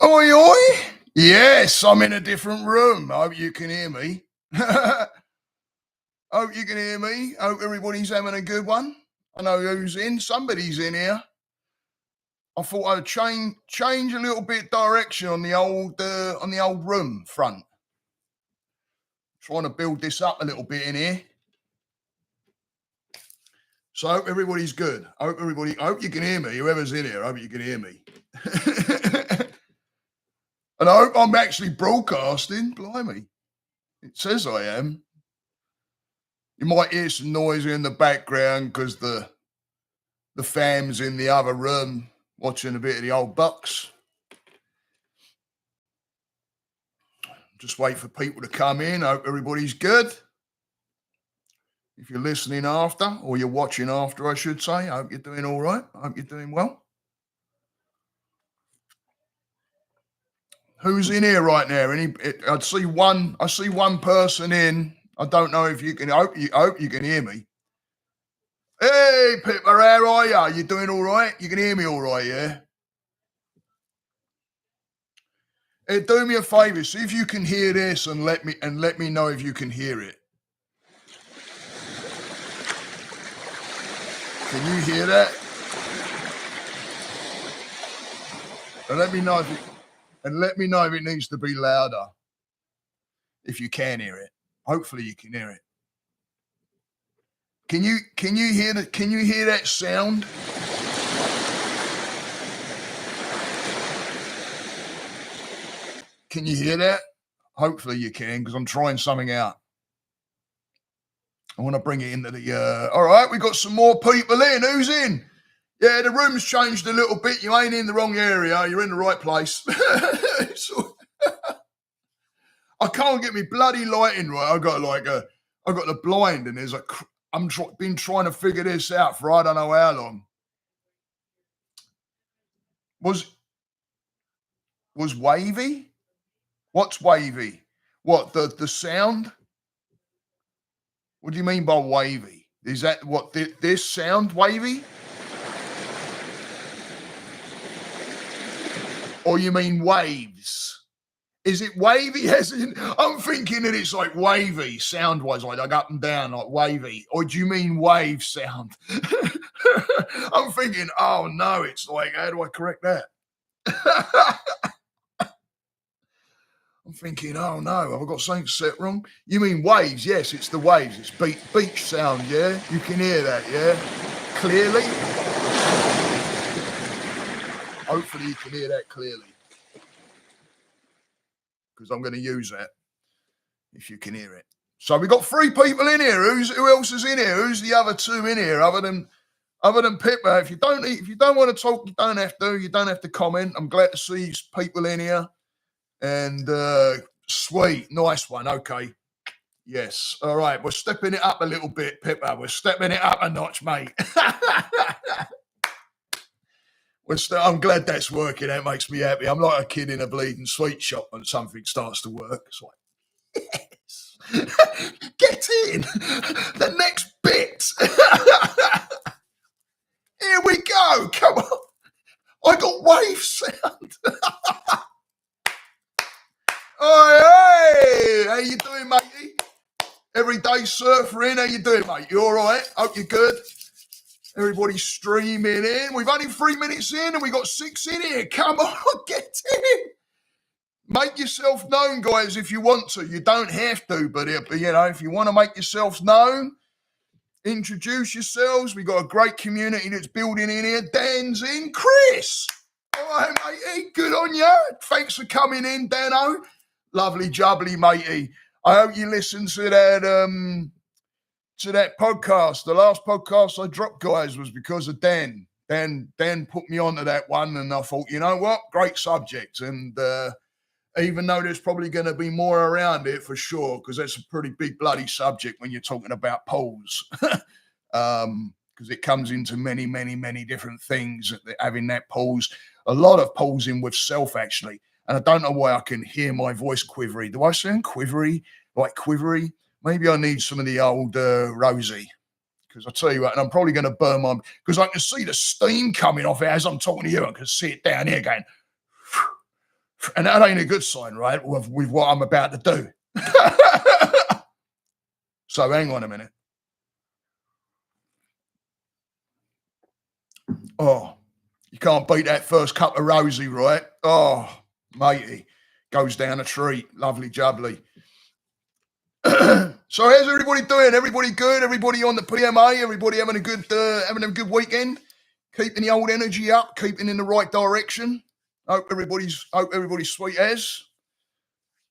Oi, oi! Yes, I'm in a different room. I hope you can hear me. Hope you can hear me. Hope everybody's having a good one. I know who's in. Somebody's in here. I thought I'd change a little bit direction on the old room front. Trying to build this up a little bit in here. So I hope everybody's good. I hope you can hear me. Whoever's in here, I hope you can hear me. And I hope I'm actually broadcasting. Blimey. It says I am. You might hear some noise in the background because the fam's in the other room watching a bit of the old Bucks. Just wait for people to come in. I hope everybody's good. If you're listening after, or you're watching after, I should say, I hope you're doing all right. I hope you're doing well. Who's in here right now? I see one person in. I don't know if you can. I hope you can hear me. Hey, Pippa, how are you? You doing all right? You can hear me all right, yeah? Hey, do me a favour. See if you can hear this, and let me know if you can hear it. Can you hear that? And let me know if it needs to be louder. If you can hear it, hopefully you can hear it. Can you hear that? Can you hear that sound? Can you hear that? Hopefully you can, because I'm trying something out. I want to bring it into the. All right, we got some more people in. Who's in? Yeah, the room's changed a little bit. You ain't in the wrong area. You're in the right place. I can't get me bloody lighting right. I got the blind, and there's been trying to figure this out for I don't know how long. Was wavy? What's wavy? What the sound? What do you mean by wavy? Is that what this sound wavy? Or you mean waves? Is it wavy? I'm thinking that it's like wavy sound-wise, like up and down, like wavy. Or do you mean wave sound? I'm thinking, oh no, it's like, how do I correct that? I'm thinking, oh no, have I got something set wrong? You mean waves? Yes, it's the waves. It's beach sound, yeah? You can hear that, yeah? Clearly? Hopefully you can hear that clearly. Because I'm going to use that if you can hear it. So we got 3 people in here. Who else is in here? Who's the other 2 in here other than Pippa? If you don't want to talk, you don't have to. You don't have to comment. I'm glad to see people in here. And sweet, nice one. Okay. Yes. All right. We're stepping it up a little bit, Pippa. We're stepping it up a notch, mate. I'm glad that's working. That makes me happy. I'm like a kid in a bleeding sweet shop when something starts to work. It's like, yes. Get in. The next bit. Here we go. Come on. I got wave sound. Hey, how you doing, matey? Everyday surfer in. How you doing, mate? You all right? Hope you're good. Everybody's streaming in. We've only 3 minutes in and we got 6 in here. Come on, get in. Make yourself known, guys, if you want to. You don't have to, but if you want to make yourselves known, introduce yourselves. We've got a great community that's building in here. Dan's in. Chris. All right, matey. Good on you. Thanks for coming in, Dano. Lovely jubbly, matey. I hope you listened to that podcast. The last podcast I dropped, guys, was because of Dan. Dan put me onto that one, and I thought, you know what? Great subject. And even though there's probably going to be more around it for sure, because that's a pretty big bloody subject when you're talking about polls. Because it comes into many, many, many different things, having that pause, a lot of pausing with self, actually. And I don't know why I can hear my voice quivery. Do I sound quivery? Like quivery? Maybe I need some of the old Rosie. Because I tell you what, and I'm probably going to burn my... Because I can see the steam coming off it as I'm talking to you. I can see it down here going... And that ain't a good sign, right? With what I'm about to do. So hang on a minute. Oh, you can't beat that first cup of rosy, right? Oh, matey, goes down a treat. Lovely jubbly. So how's everybody doing? Everybody good? Everybody on the PMA? Everybody having a good weekend? Keeping the old energy up, keeping in the right direction. Hope everybody's sweet as.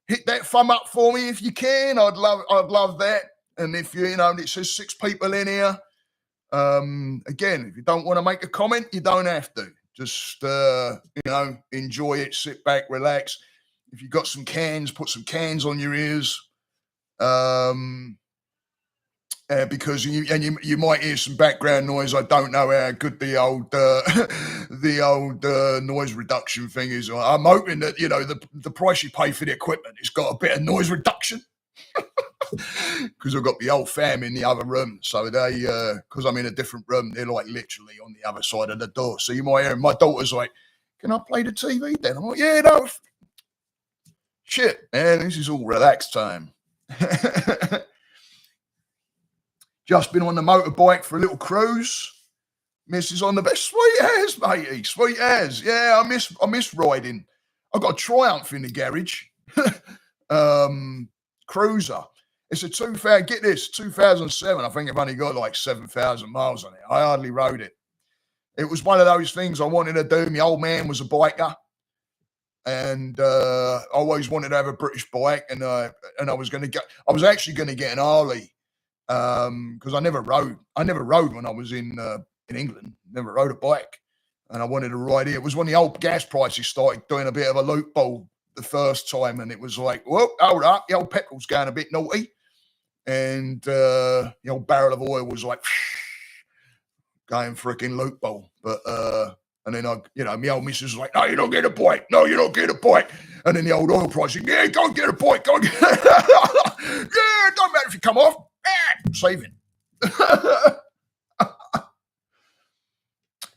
Hit that thumb up for me if you can. I'd love that. And if it says 6 people in here. Again, if you don't want to make a comment, you don't have to. Just enjoy it, sit back, relax. If you've got some cans, put some cans on your ears. Because you might hear some background noise. I don't know how good the old noise reduction thing is. I'm hoping that the price you pay for the equipment has got a bit of noise reduction. Because I've got the old fam in the other room, so they because I'm in a different room, they're like literally on the other side of the door. So you might hear my daughter's like, "Can I play the TV then?" I'm like, "Yeah, no, shit, man, this is all relaxed time." Just been on the motorbike for a little cruise. Mrs. on the best. Sweet as, matey. Sweet as. Yeah, I miss riding. I've got a Triumph in the garage. Cruiser. It's a 2007. I think I've only got like 7,000 miles on it. I hardly rode it. It was one of those things I wanted to do. My old man was a biker. And I always wanted to have a British bike. And I was actually going to get an Harley. Because I never rode when I was in England. Never rode a bike, and I wanted to ride it. It was when the old gas prices started doing a bit of a loop ball the first time, and it was like, whoa, hold up, the old petrol's going a bit naughty, and the old barrel of oil was like going freaking loop ball. But and then my old missus was like, no, you don't get a bike. No, you don't get a bike. And then the old oil price, yeah, go and get a bike. Go and get yeah, it don't matter if you come off. Saving.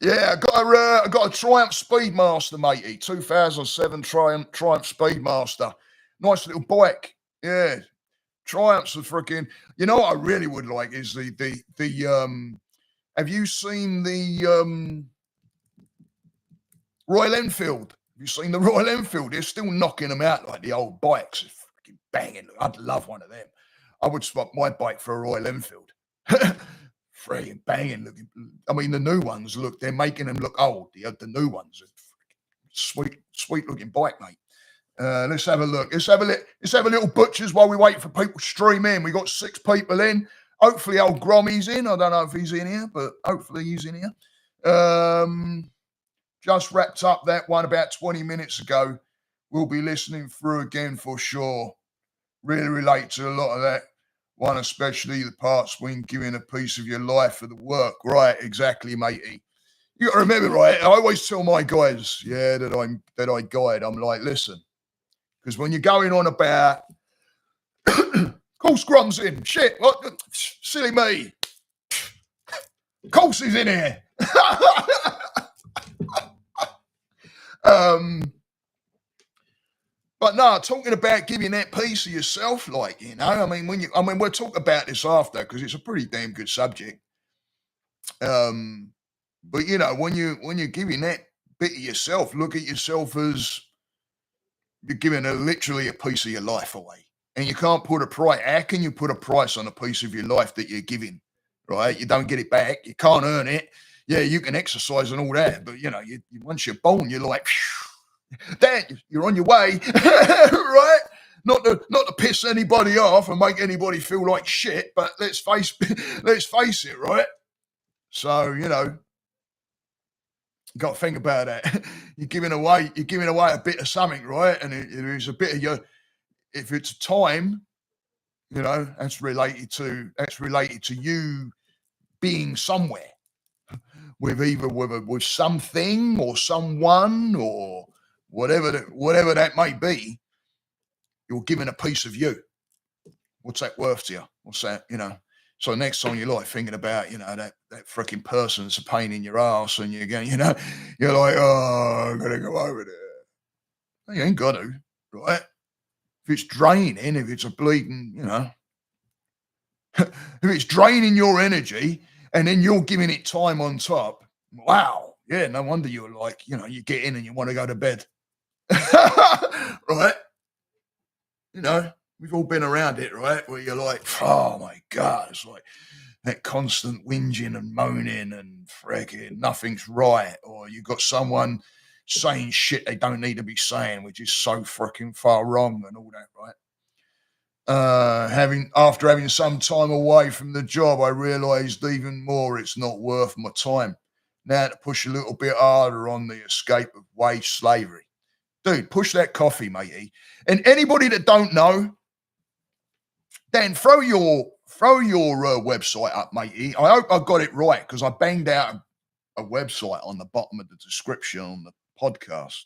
Yeah, I got a Triumph Speedmaster, matey. 2007 Triumph Speedmaster. Nice little bike. Yeah. Triumphs are freaking. You know what I really would like is the have you seen the Royal Enfield? Have you seen the Royal Enfield? They're still knocking them out like the old bikes. It's freaking banging. I'd love one of them. I would swap my bike for a Royal Enfield. Freaking banging looking. I mean, the new ones they're making them look old. The new ones are sweet looking bike, mate. Let's have a look. Let's have a little butchers while we wait for people to stream in. We got 6 people in. Hopefully old Grommy's in. I don't know if he's in here, but hopefully he's in here. Just wrapped up that one about 20 minutes ago. We'll be listening through again for sure. Really relate to a lot of that one, especially the parts when giving a piece of your life for the work. Right, exactly, matey. You got to remember, right? I always tell my guys, that I guide. I'm like, listen, because when you're going on about, course, Grum's in. Shit, what? Silly me. Course he's in here. But no, talking about giving that piece of yourself, like, I mean, we'll talk about this after because it's a pretty damn good subject. But when you're giving that bit of yourself, look at yourself as you're giving literally a piece of your life away, and you can't put a price. How can you put a price on a piece of your life that you're giving? Right? You don't get it back. You can't earn it. Yeah, you can exercise and all that, but once you're born, you're like. Dad, you're on your way, right? Not to piss anybody off and make anybody feel like shit, but let's face it, right? So you got to think about that. You're giving away a bit of something, right? And it's a bit of your. If it's time, that's related to you being somewhere with something or someone or. Whatever that may be, you're giving a piece of you. What's that worth to you? What's that, So next time you're like thinking about, that freaking person's a pain in your ass and you're going, you're like, oh, I'm going to go over there. You ain't got to, right? If it's draining, if it's a bleeding, if it's draining your energy and then you're giving it time on top, wow. Yeah, no wonder you're like, you get in and you want to go to bed. Right? We've all been around it, right? Where you're like, oh my God, it's like that constant whinging and moaning and freaking nothing's right. Or you've got someone saying shit they don't need to be saying, which is so freaking far wrong and all that, right? After having some time away from the job, I realized even more it's not worth my time. Now to push a little bit harder on the escape of wage slavery. Dude, push that coffee, matey. And anybody that don't know, Dan, throw your website up, matey. I hope I got it right because I banged out a website on the bottom of the description on the podcast.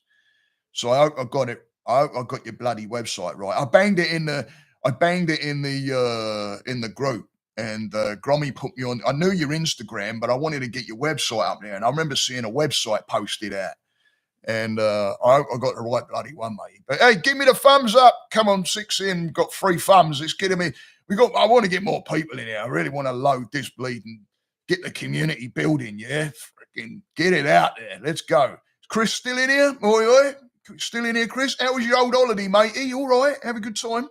So I hope I got it. I hope I got your bloody website right. I banged it in the group, and Grommy put me on. I knew your Instagram, but I wanted to get your website up there, and I remember seeing a website posted out. And I hope I got the right bloody one, mate. But hey, give me the thumbs up. Come on, 6 in, got 3 thumbs. It's getting me. I want to get more people in here. I really want to load this bleeding, get the community building, yeah? Freaking get it out there. Let's go. Is Chris still in here? Oi. Still in here, Chris? How was your old holiday, matey? All right? Have a good time?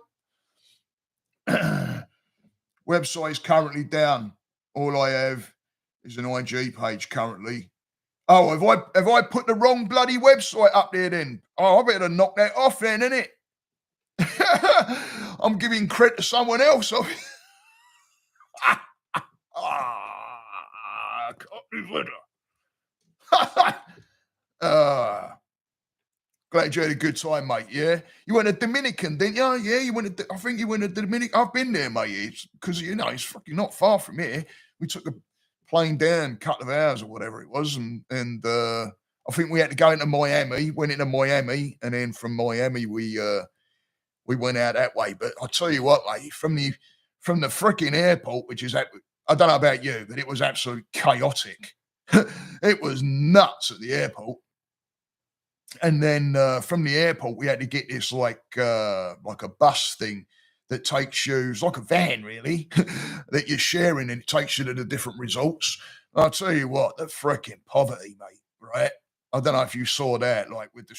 Website is currently down. All I have is an IG page currently. Oh, have I put the wrong bloody website up there then? Oh, I better knock that off then, innit? I'm giving credit to someone else. Glad you had a good time, mate. Yeah, you went to Dominican, didn't you? Yeah, you went to. I think you went to Dominican. I've been there, mate. It's because it's fucking not far from here. We took a plane down, a couple of hours or whatever it was, and I think we had to go into Miami. Went into Miami, and then from Miami we went out that way. But I tell you what, mate, from the freaking airport, which is I don't know about you, but it was absolutely chaotic. It was nuts at the airport. And then from the airport, we had to get this like a bus thing that takes you, it's like a van really, that you're sharing, and it takes you to the different resorts. I'll tell you what, the freaking poverty, mate, right? I don't know if you saw that, like with the,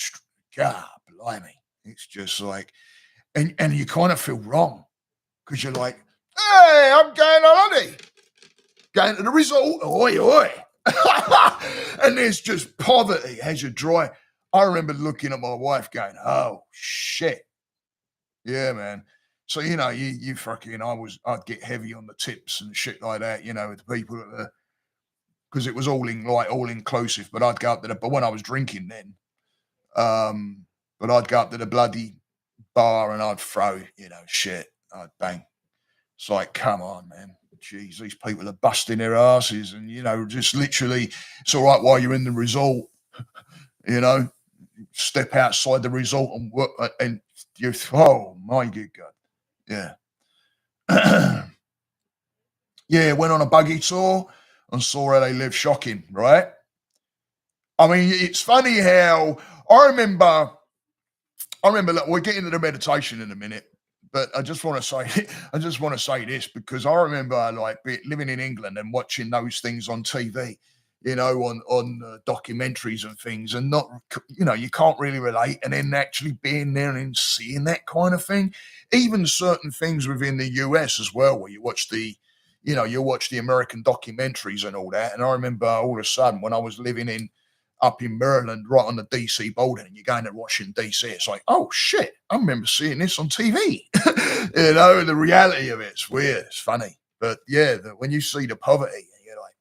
God, blimey. It's just like, and you kind of feel wrong because you're like, hey, I'm going on holiday, going to the resort, oi. And there's just poverty as you drive. I remember looking at my wife going, oh, shit. Yeah, man. So, you fucking, I'd get heavy on the tips and shit like that, with the people because it was all inclusive, but I'd go up to but when I was drinking then, but I'd go up to the bloody bar and I'd throw, shit. I'd bang. It's like, come on, man. Jeez, these people are busting their asses and, just literally, it's all right while you're in the resort, step outside the resort and work, and oh my good God. Yeah. Yeah, went on a buggy tour and saw how they live. Shocking, right? I mean, it's funny how I remember, look, we'll get into the meditation in a minute, but I just want to say this because I remember like living in England and watching those things on TV, on documentaries and things, and not, you can't really relate, and then actually being there and seeing that kind of thing, even certain things within the US as well, where you watch the American documentaries and all that. And I remember all of a sudden when I was living up in Maryland, right on the DC border, and you're going to Washington DC, it's like, oh shit, I remember seeing this on TV. The reality of it's weird, it's funny, but yeah, when you see the poverty, you're like,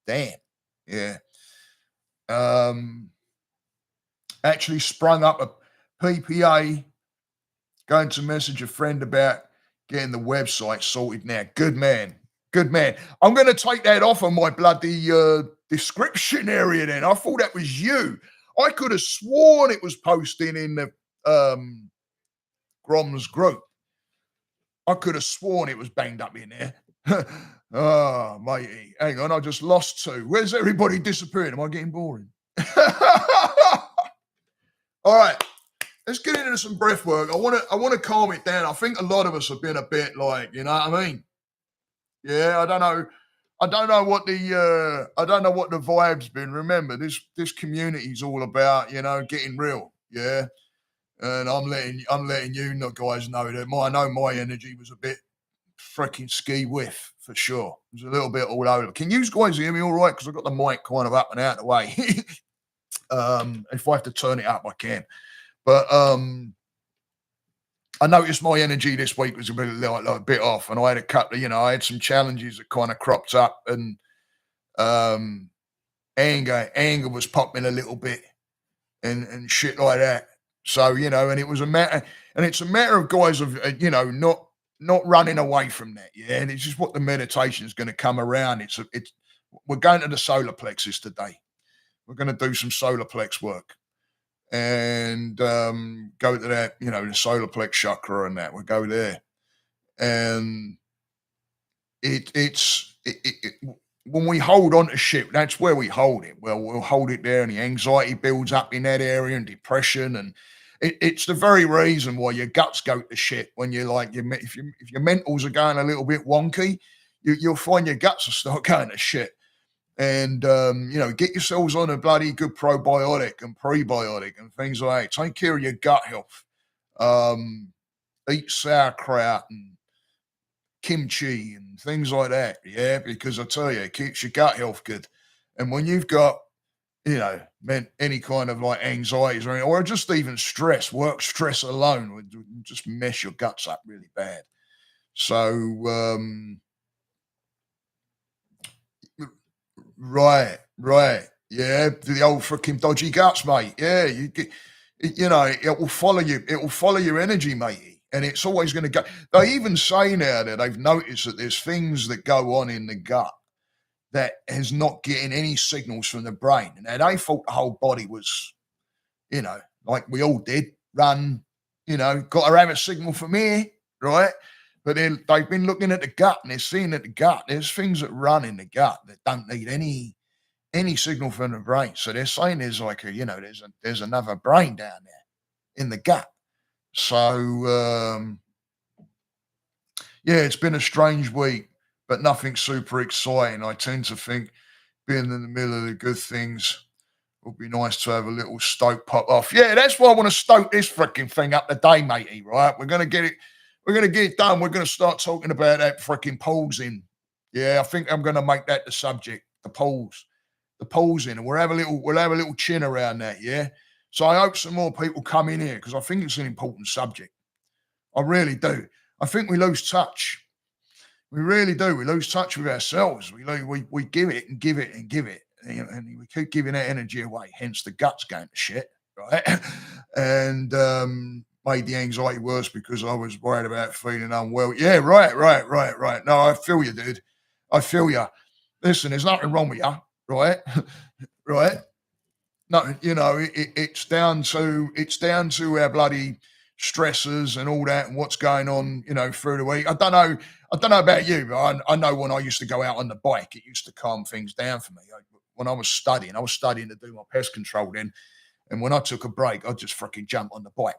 damn. Yeah. Actually sprung up a PPA, going to message a friend about getting the website sorted now. Good man. I'm going to take that off of my bloody description area then. I thought that was you. I could have sworn it was posting in the Grom's group. I could have sworn it was banged up in there. Oh, matey. Hang on, I just lost 2. Where's everybody disappearing? Am I getting boring? All right. let's get into some breath work. I want to calm it down. I think a lot of us have been a bit like, you know what I mean? Yeah, I don't know. I don't know what the vibe's been. Remember, this community's all about, getting real. Yeah. And I'm letting you guys know that I know my energy was a bit freaking ski whiff for sure. It was a little bit all over. Can you guys hear me all right? Because I've got the mic kind of up and out of the way. If I have to turn it up, I can. But I noticed my energy this week was a bit like a bit off, and I had a couple of, I had some challenges that kind of cropped up, and um, anger was popping a little bit, and shit like that. So and it was a matter, and it's a matter of guys of not running away from that, yeah. And it's just what the meditation is going to come around. We're going to the solar plexus today. We're going to do some solar plex work and go to that, the solar plex chakra and that. We'll go there, and it's when we hold on to shit, that's where we hold it. Well, we'll hold it there, and the anxiety builds up in that area, and depression, and it's the very reason why your guts go to shit when you're like, if your mentals are going a little bit wonky, you'll find your guts will start going to shit. And get yourselves on a bloody good probiotic and prebiotic and things like that. Take care of your gut health. Eat sauerkraut and kimchi and things like that, yeah, because I tell you, it keeps your gut health good. And when you've got, any kind of like anxieties or just even stress, work stress alone would just mess your guts up really bad. So, right, yeah, the old freaking dodgy guts, mate. Yeah, it will follow you. It will follow your energy, matey. And it's always going to go. They even say now that they've noticed that there's things that go on in the gut that is not getting any signals from the brain. And they thought the whole body was, like we all did, run, got to have a signal from here, right? But then they've been looking at the gut, and they're seeing that the gut, there's things that run in the gut that don't need any signal from the brain. So they're saying there's like there's another brain down there in the gut. So yeah, it's been a strange week, but nothing super exciting. I tend to think being in the middle of the good things would be nice to have a little stoke pop off. Yeah, that's why I want to stoke this freaking thing up today, matey, right? We're going to get it done. We're going to start talking about that freaking pausing. Yeah, I think I'm going to make that the subject, the pausing, and we'll have a little chin around that, yeah? So I hope some more people come in here because I think it's an important subject. I really do. I think we lose touch. We really do. We lose touch with ourselves. We give it and give it and give it, and we keep giving that energy away. Hence the guts going to shit, right? And made the anxiety worse because I was worried about feeling unwell. Yeah, right. No, I feel you, dude. I feel you. Listen, there's nothing wrong with you, right? Right? No, it's down to our bloody stresses and all that and what's going on, through the week. I don't know about you, but I know when I used to go out on the bike, it used to calm things down for me. When I was studying to do my pest control then, and when I took a break, I'd just freaking jump on the bike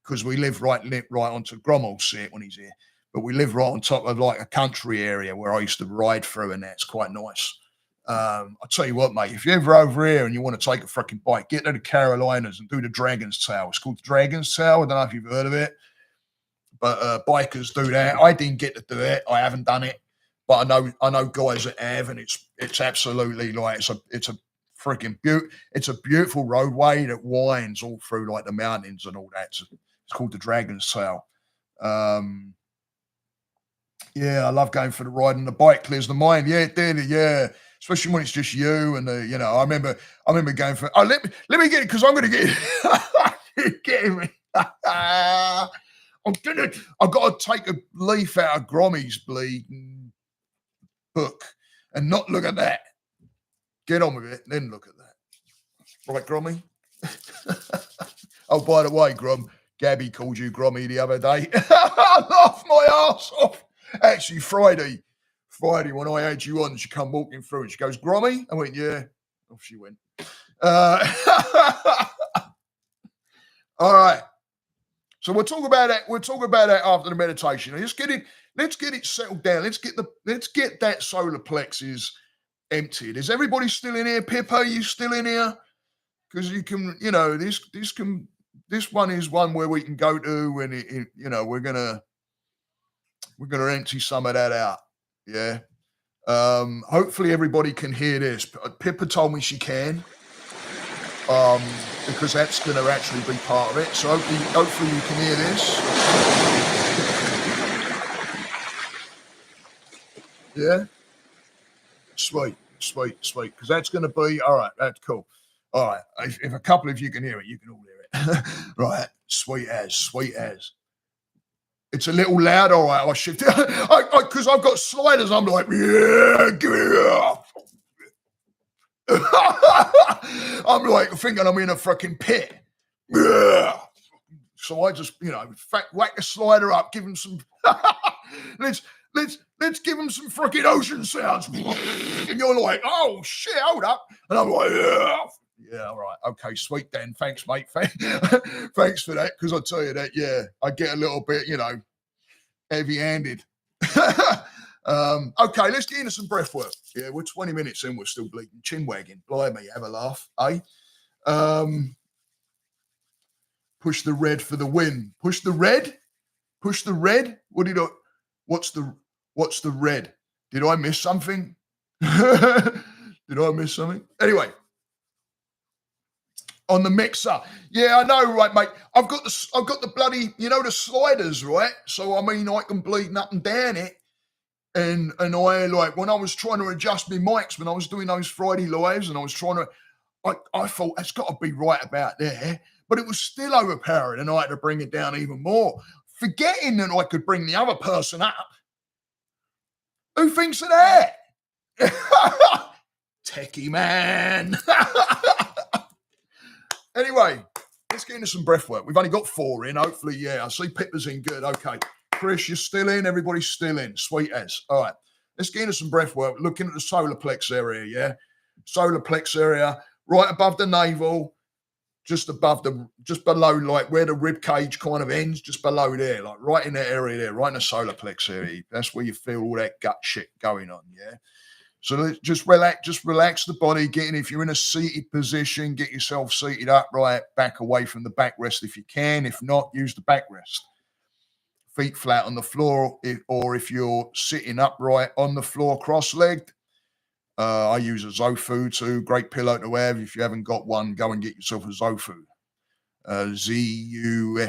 because we live right onto Gromwell, see it when he's here, but we live right on top of like a country area where I used to ride through, and that's quite nice. I'll tell you what, mate, if you're ever over here and you want to take a freaking bike, get to the Carolinas and do the Dragon's Tail. It's called the Dragon's Tail. I don't know if you've heard of it, but bikers do that. I didn't get to do it. I haven't done it, but I know guys that have, and it's absolutely like it's a freaking it's a beautiful roadway that winds all through like the mountains and all that. It's called the Dragon's Tail. Yeah, I love going for the ride, and the bike clears the mind. Yeah, it did. Yeah. Especially when it's just you and I remember going for. Oh, let me get it because I'm going to get it. Getting me. I've got to take a leaf out of Grommy's bleeding book and not look at that. Get on with it, and then look at that. Right, Grommy? Oh, by the way, Grom, Gabby called you Grommy the other day. I laughed my ass off. Actually, Friday, when I had you on, she come walking through and she goes, Grommy? I went, yeah. Off she went. All right. So we'll talk about that. We'll talk about that after the meditation. Let's get it. Let's get it settled down. Let's get that solar plexus emptied. Is everybody still in here? Pippa, you still in here? Because you can, this one is one where we can go to, and we're gonna empty some of that out. Yeah. Hopefully everybody can hear this. Pippa told me she can. Because that's going to actually be part of it. So hopefully you can hear this. Yeah, sweet. Because that's going to be all right. That's cool. All right. If a couple of you can hear it, you can all hear it. Right. Sweet as. It's a little loud. All right. I'll shift it because I've got sliders. I'm like, yeah, give it up. I'm like thinking I'm in a fucking pit. Yeah. So I just, whack the slider up, give him some. let's give him some freaking ocean sounds. And you're like, oh shit, hold up. And I'm like, yeah, all right, okay, sweet, Dan. Thanks, mate. Thanks for that. Because I tell you that, yeah, I get a little bit, heavy-handed. Okay, let's get into some breath work. Yeah, we're 20 minutes in, we're still bleeding, chin wagging. Blimey, have a laugh, eh? Push the red for the win. Push the red. What's the red? Did I miss something? Anyway, on the mixer. Yeah, I know, right, mate. I've got the bloody, the sliders, right? So I mean, I can bleed up and down it. And I like when I was trying to adjust my mics when I was doing those Friday lives, and I was trying to, I thought it's got to be right about there, but it was still overpowering, and I had to bring it down even more, forgetting that I could bring the other person up. Who thinks of that? Techie man. Anyway, let's get into some breath work. We've only got 4 in. Hopefully, yeah. I see Pippa's in. Good. Okay. Chris, you're still in. Everybody's still in. Sweet as. All right. Let's get into some breath work. Looking at the solar plex area, yeah? Solar plex area, right above the navel, just below, like where the rib cage kind of ends, just below there, like right in that area there, right in the solar plex area. That's where you feel all that gut shit going on, yeah? So let's just relax the body. If you're in a seated position, get yourself seated upright, back away from the backrest if you can. If not, use the backrest. Feet flat on the floor, or if you're sitting upright on the floor, cross-legged. I use a Zofu too. Great pillow to have. If you haven't got one, go and get yourself a Zofu. Zufu,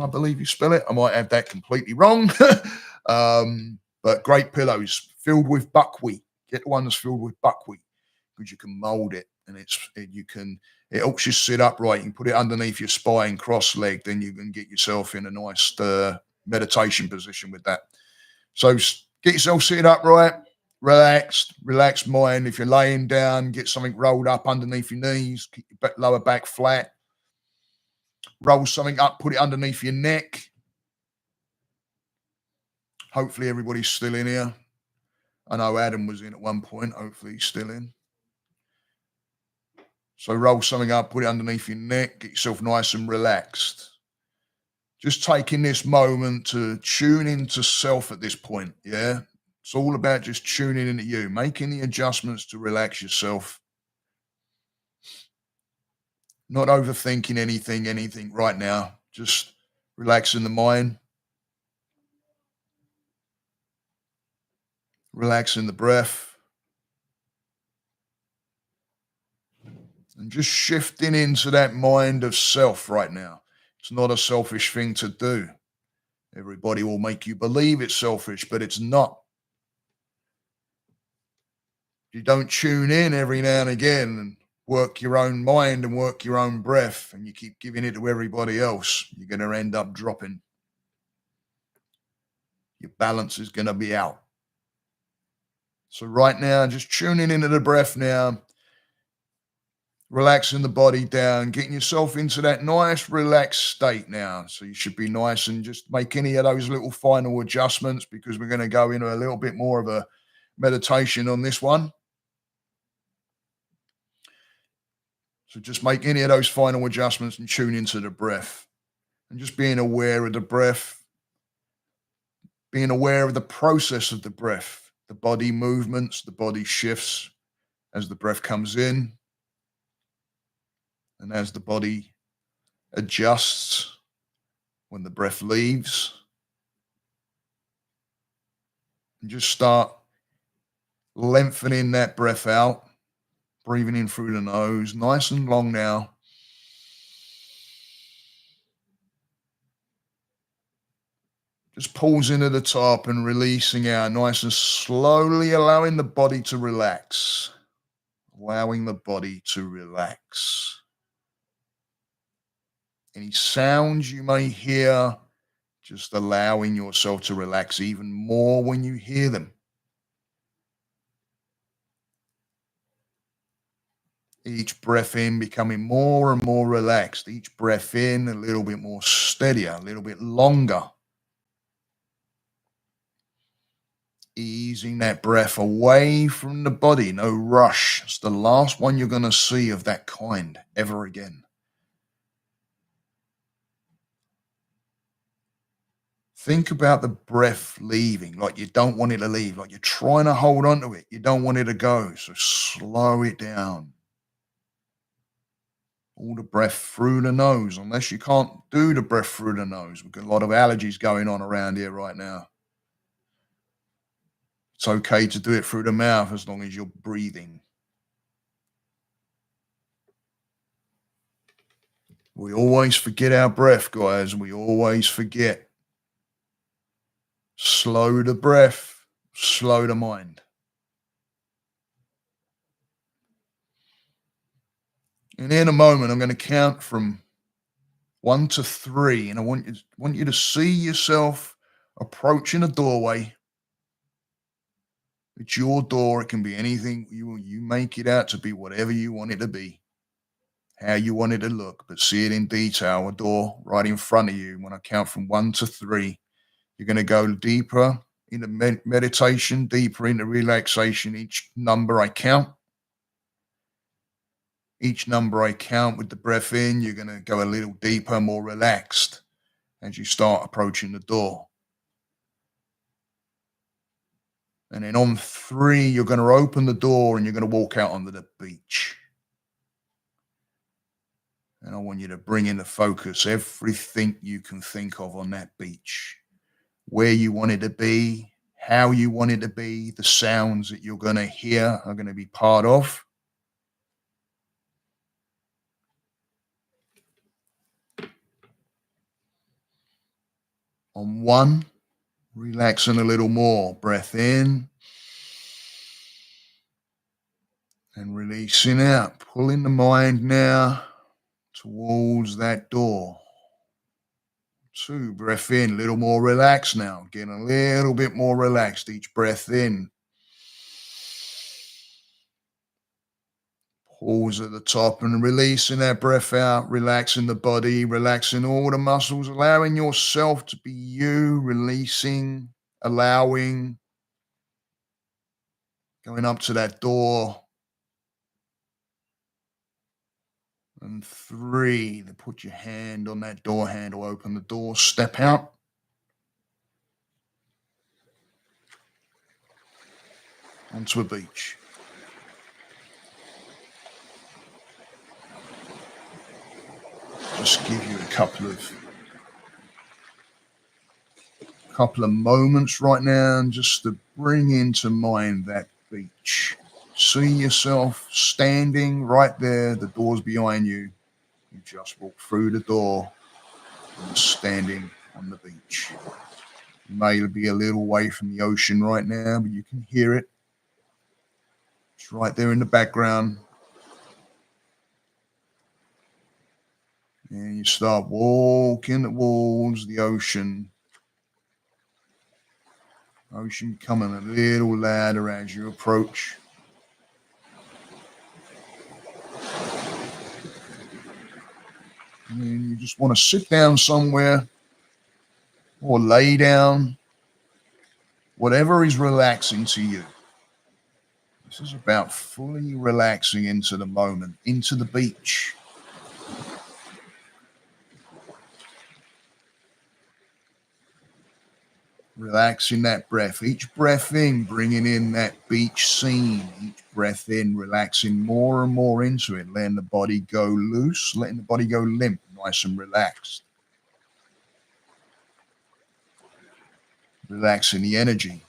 I believe you spell it. I might have that completely wrong. But great pillows filled with buckwheat. Get the one that's filled with buckwheat because you can mold it, and it helps you sit upright. You can put it underneath your spine, cross-legged, then you can get yourself in a nice meditation position with that. So get yourself sitting upright, relaxed mind. If you're laying down, get something rolled up underneath your knees, keep your lower back flat. Roll something up, put it underneath your neck. Hopefully everybody's still in here. I know Adam was in at one point. Hopefully he's still in. So roll something up, put it underneath your neck, get yourself nice and relaxed. Just taking this moment to tune into self at this point, yeah? It's all about just tuning into you, making the adjustments to relax yourself. Not overthinking anything right now. Just relaxing the mind. Relaxing the breath. And just shifting into that mind of self right now. It's not a selfish thing to do. Everybody will make you believe it's selfish, but it's not. You don't tune in every now and again and work your own mind and work your own breath, and you keep giving it to everybody else, you're going to end up dropping. Your balance is going to be out. So right now, just tuning into the breath now, relaxing the body down, getting yourself into that nice relaxed state now. So you should be nice and just make any of those little final adjustments, because we're going to go into a little bit more of a meditation on this one. So just make any of those final adjustments and tune into the breath. And just being aware of the breath, being aware of the process of the breath, the body movements, the body shifts as the breath comes in and as the body adjusts when the breath leaves. And just start lengthening that breath out, breathing in through the nose, nice and long now. Just pausing at the top and releasing out nice and slowly, allowing the body to relax. Allowing the body to relax. Any sounds you may hear, just allowing yourself to relax even more when you hear them. Each breath in becoming more and more relaxed. Each breath in a little bit more steadier, a little bit longer. Easing that breath away from the body, no rush. It's the last one you're going to see of that kind ever again. Think about the breath leaving, like you don't want it to leave, like you're trying to hold on to it. You don't want it to go, so slow it down. All the breath through the nose, unless you can't do the breath through the nose. We've got a lot of allergies going on around here right now. It's okay to do it through the mouth as long as you're breathing. We always forget our breath, guys. We always forget. Slow the breath, slow the mind. And in a moment, I'm going to count from 1 to 3, and I want you to see yourself approaching a doorway. It's your door. It can be anything. You make it out to be whatever you want it to be, how you want it to look, but see it in detail, a door right in front of you. When I count from 1 to 3, you're going to go deeper into meditation, deeper into relaxation. Each number I count with the breath in, you're going to go a little deeper, more relaxed as you start approaching the door. And then on 3, you're going to open the door and you're going to walk out onto the beach. And I want you to bring in the focus, everything you can think of on that beach, where you want it to be, how you want it to be, the sounds that you're going to hear are going to be part of. On 1, relaxing a little more, breath in and releasing out, pulling the mind now towards that door. 2, breath in, a little more relaxed now, getting a little bit more relaxed each breath in. Pause at the top and releasing that breath out, relaxing the body, relaxing all the muscles, allowing yourself to be you, releasing, allowing, going up to that door. And 3, to put your hand on that door handle, open the door, step out. Onto a beach. Just give you a couple of moments right now, and just to bring into mind that beach. See yourself standing right there. The door's behind you. You just walk through the door and standing on the beach. You may be a little away from the ocean right now, but you can hear it. It's right there in the background. And you start walking towards the ocean. Ocean coming a little louder as you approach. And you just want to sit down somewhere or lay down, whatever is relaxing to you. This is about fully relaxing into the moment, into the beach. Relaxing that breath. Each breath in, bringing in that beach scene. Each breath in, relaxing more and more into it, letting the body go loose, letting the body go limp, nice and relaxed. Relaxing the energy.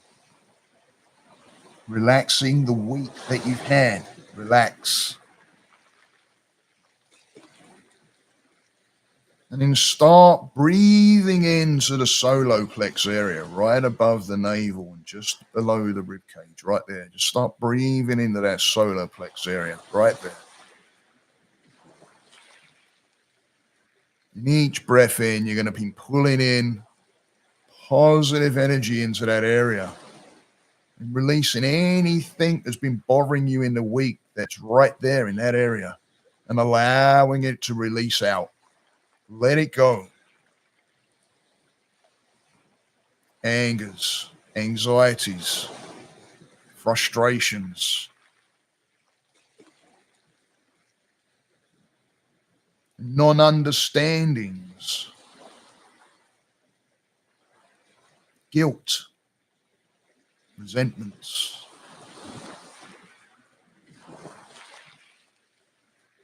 Relaxing the week that you've had. Relax. And then start breathing into the solar plex area, right above the navel and just below the rib cage, right there. Just start breathing into that solar plex area, right there. In each breath in, you're going to be pulling in positive energy into that area and releasing anything that's been bothering you in the week that's right there in that area and allowing it to release out. Let it go. Angers, anxieties, frustrations, non-understandings, guilt, resentments.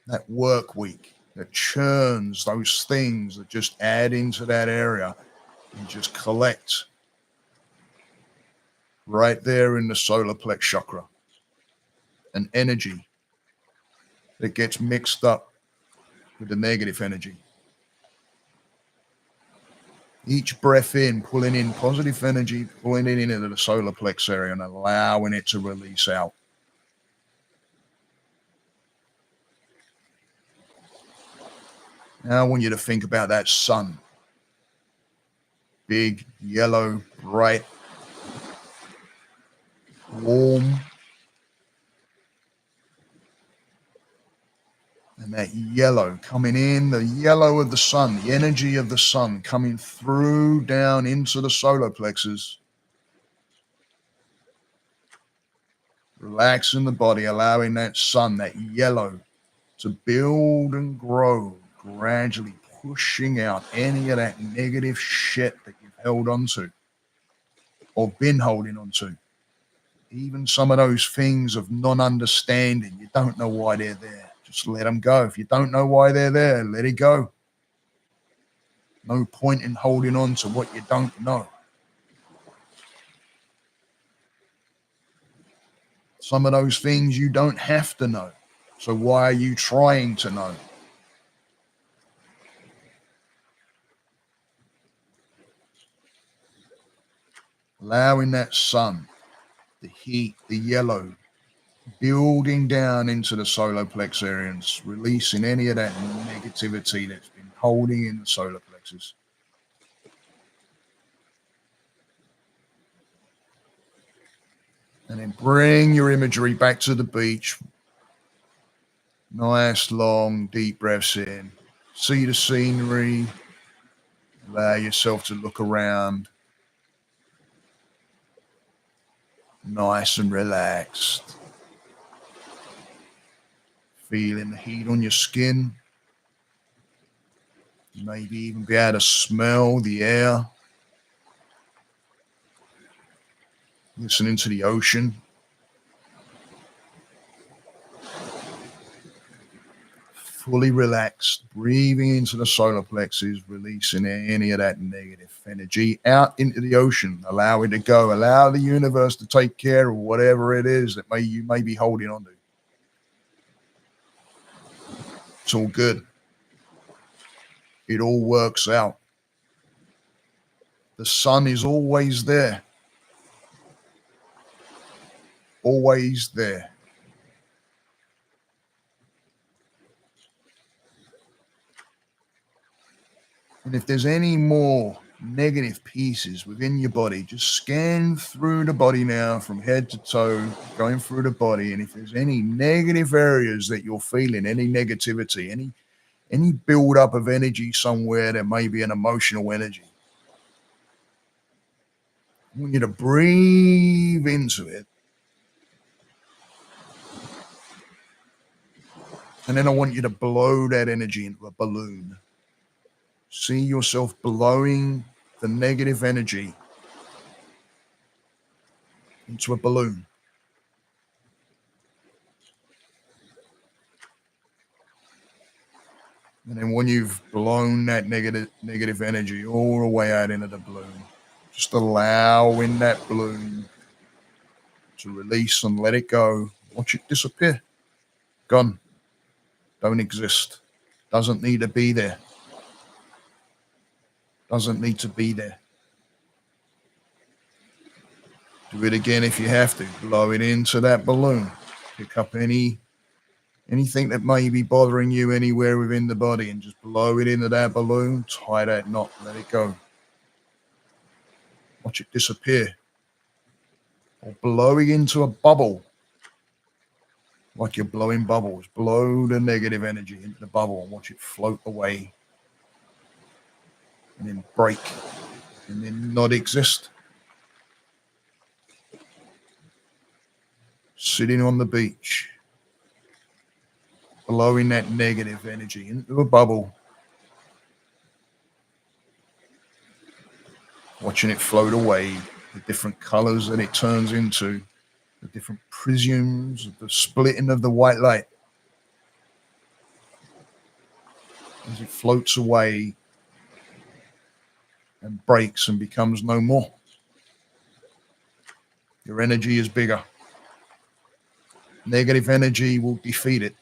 That work week that churns those things that just add into that area and just collect right there in the solar plex chakra. An energy that gets mixed up with the negative energy. Each breath in, pulling in positive energy, pulling it into the solar plex area and allowing it to release out. Now I want you to think about that sun. Big, yellow, bright, warm. And that yellow coming in, the yellow of the sun, the energy of the sun coming through down into the solar plexus. Relaxing the body, allowing that sun, that yellow, to build and grow, gradually pushing out any of that negative shit that you've held onto or been holding onto. Even some of those things of non-understanding, you don't know why they're there. Just let them go. If you don't know why they're there, let it go. No point in holding on to what you don't know. Some of those things you don't have to know. So why are you trying to know? Allowing that sun, the heat, the yellow, building down into the solar plex areas, releasing any of that negativity that's been holding in the solar plexus. And then bring your imagery back to the beach. Nice, long, deep breaths in. See the scenery. Allow yourself to look around. Nice and relaxed. Feeling the heat on your skin. Maybe even be able to smell the air. Listening to the ocean. Fully relaxed, breathing into the solar plexus, releasing any of that negative energy out into the ocean. Allow it to go. Allow the universe to take care of whatever it is that you may be holding on to. It's all good. It all works out. The sun is always there. Always there. And if there's any more negative pieces within your body, just scan through the body now from head to toe, going through the body. And if there's any negative areas that you're feeling, any negativity, any build-up of energy somewhere, there may be an emotional energy. I want you to breathe into it And then I want you to blow that energy into a balloon. See yourself blowing the negative energy into a balloon. And then when you've blown that negative energy all the way out into the balloon, just allowing that balloon to release and let it go. Watch it disappear. Gone. Don't exist. Doesn't need to be there. Doesn't need to be there. Do it again if you have to. Blow it into that balloon. Pick up anything that may be bothering you anywhere within the body and just blow it into that balloon. Tie that knot. Let it go. Watch it disappear. Or blowing into a bubble. Like you're blowing bubbles. Blow the negative energy into the bubble and watch it float away. And then break. And then not exist. Sitting on the beach. Blowing that negative energy into a bubble. Watching it float away. The different colors that it turns into. The different prisms. The splitting of the white light. As it floats away and breaks and becomes no more. Your energy is bigger. Negative energy will defeat it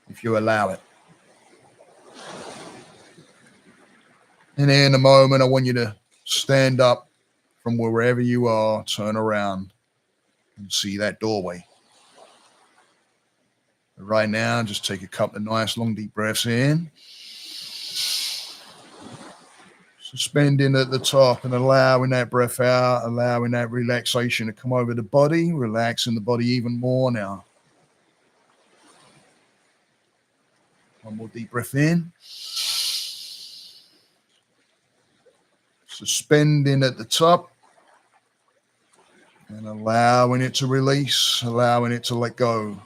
if you allow it. And in a moment, I want you to stand up from wherever you are, turn around and see that doorway. Right now, just take a couple of nice long deep breaths in. Suspending at the top and allowing that breath out, allowing that relaxation to come over the body, relaxing the body even more now. One more deep breath in. Suspending at the top and allowing it to release, allowing it to let go.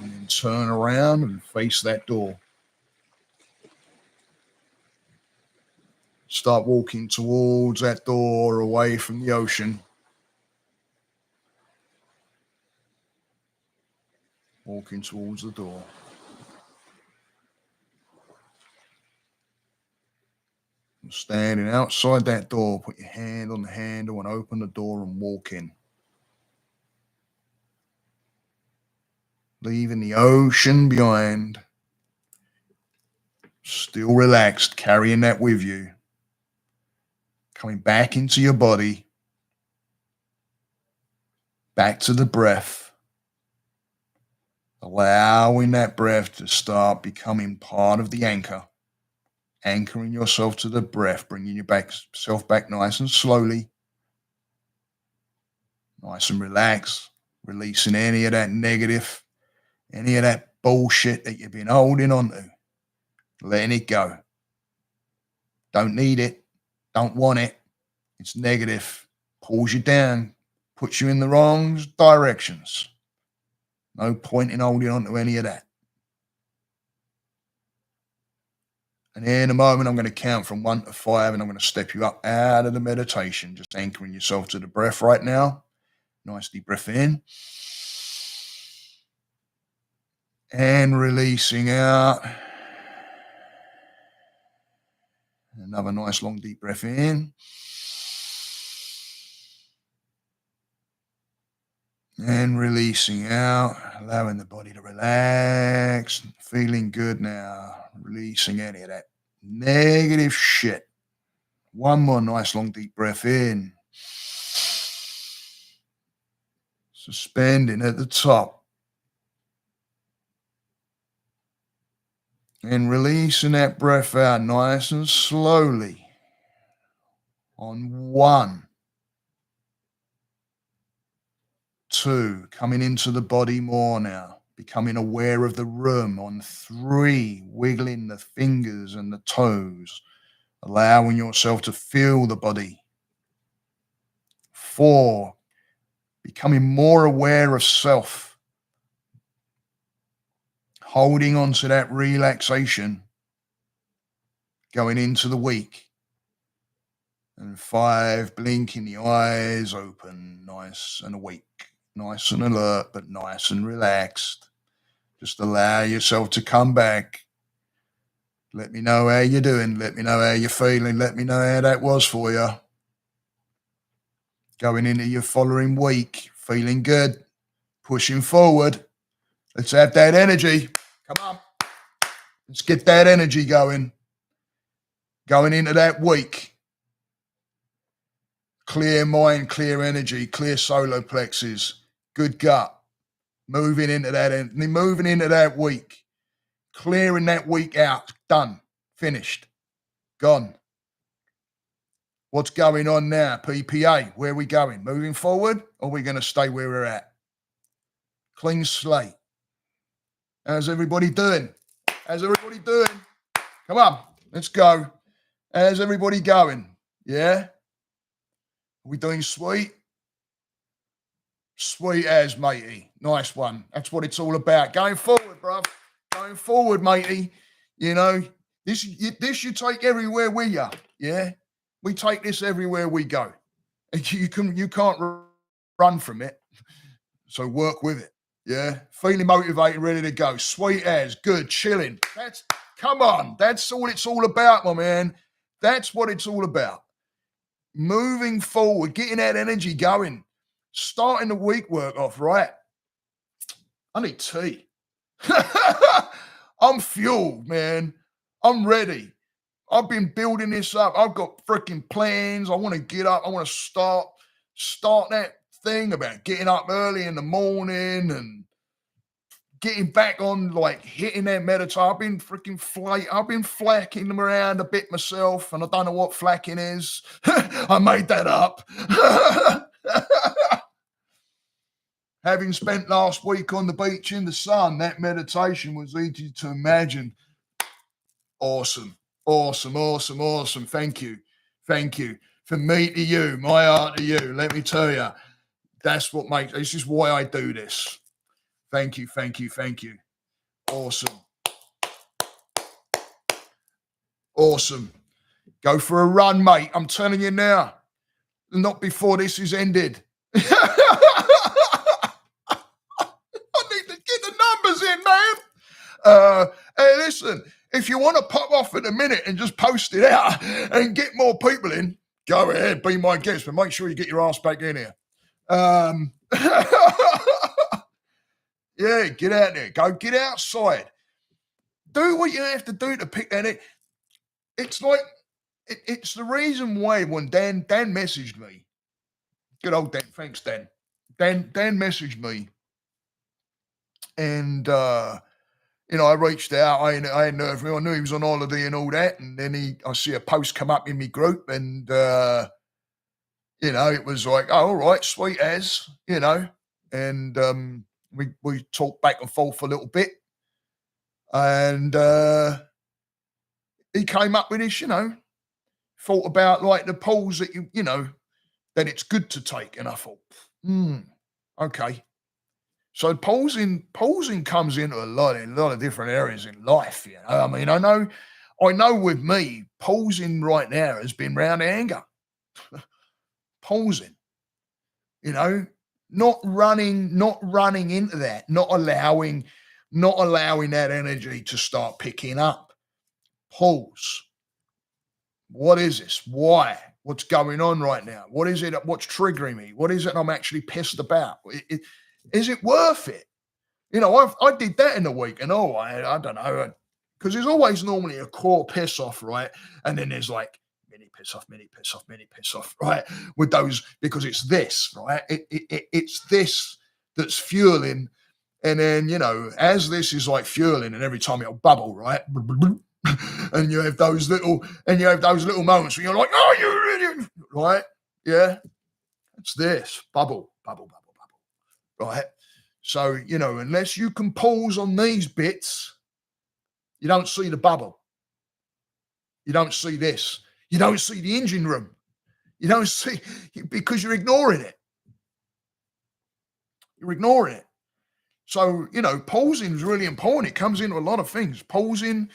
And then turn around and face that door. Start walking towards that door, away from the ocean. Walking towards the door. Standing outside that door, put your hand on the handle and open the door and walk in. Leaving the ocean behind. Still relaxed, carrying that with you. Coming back into your body. Back to the breath. Allowing that breath to start becoming part of the anchor. Anchoring yourself to the breath, bringing yourself back nice and slowly. Nice and relaxed. Releasing any of that negative, any of that bullshit that you've been holding on to. Letting it go. Don't need it. Don't want it. It's negative. Pulls you down. Puts you in the wrong directions. No point in holding on to any of that. And in a moment, I'm going to count from 1 to 5, and I'm going to step you up out of the meditation, just anchoring yourself to the breath right now. Nice deep breath in. And releasing out. Another nice long deep breath in. And releasing out, allowing the body to relax, feeling good now, releasing any of that negative shit. One more nice long deep breath in. Suspending at the top. And releasing that breath out nice and slowly. On 1. 2, coming into the body more now, becoming aware of the room. On 3, wiggling the fingers and the toes, allowing yourself to feel the body. 4, becoming more aware of self, holding on to that relaxation going into the week. And 5, blinking the eyes open, nice and awake, nice and alert, but nice and relaxed. Just allow yourself to come back. Let me know how you're doing. Let me know how you're feeling. Let me know how that was for you. Going into your following week, feeling good, pushing forward. Let's have that energy. Come on. Let's get that energy going. Going into that week. Clear mind, clear energy, clear solar plexus, good gut. Moving into that week. Clearing that week out. Done. Finished. Gone. What's going on now? PPA. Where are we going? Moving forward, or are we going to stay where we're at? Clean slate. How's everybody doing? How's everybody doing? Come on, let's go. How's everybody going? Yeah? Are we doing sweet? Sweet as, matey. Nice one. That's what it's all about. Going forward, bruv. Going forward, matey. You know, this you take everywhere with you. Yeah? We take this everywhere we go. You can't run from it. So work with it. Yeah. Feeling motivated, ready to go. Sweet as, good, chilling. Come on. That's all it's all about, my man. That's what it's all about. Moving forward, getting that energy going. Starting the week work off right. I need tea. I'm fueled, man. I'm ready. I've been building this up. I've got freaking plans. I want to get up. I want to start that thing about getting up early in the morning and getting back on, like hitting that meditation. I've been freaking I've been flacking them around a bit myself, and I don't know what flacking is. I made that up. Having spent last week on the beach in the sun, that meditation was easy to imagine. Awesome. Thank you. From me to you, my heart to you. Let me tell you, this is why I do this. Thank you. Awesome. Go for a run, mate. I'm telling you now. Not before this is ended. I need to get the numbers in, man. Hey, listen. If you want to pop off in a minute and just post it out and get more people in, go ahead, be my guest, but make sure you get your ass back in here. Yeah, get out there. Go get outside. Do what you have to do to pick that. It's like, it's the reason why when Dan messaged me, good old Dan, thanks, Dan. Dan messaged me, and I reached out. I hadn't heard from him. I knew he was on holiday and all that. And then I see a post come up in my group, and it was like, oh, all right, sweet as, and we talked back and forth a little bit, and he came up with this, thought about like the pulls that that it's good to take, and I thought, okay. So pausing comes into a lot of different areas in life. I mean, I know with me, pausing right now has been round anger. Pausing, not running into that, not allowing that energy to start picking up. Pause. What is this? Why? What's going on right now? What is it? What's triggering me? What is it I'm actually pissed about? Is it worth it? I did that in the week, and I don't know, because there's always normally a core piss off, right? And then there's like mini piss off, right? With those, because it's this, right? It's this that's fueling, and then as this is like fueling, and every time it'll bubble, right? And you have those little moments where you're like, oh, you idiot, right? Yeah, it's this bubble. Right. So, unless you can pause on these bits, you don't see the bubble. You don't see this. You don't see the engine room. You don't see, because you're ignoring it. You're ignoring it. So, pausing is really important. It comes into a lot of things. Pausing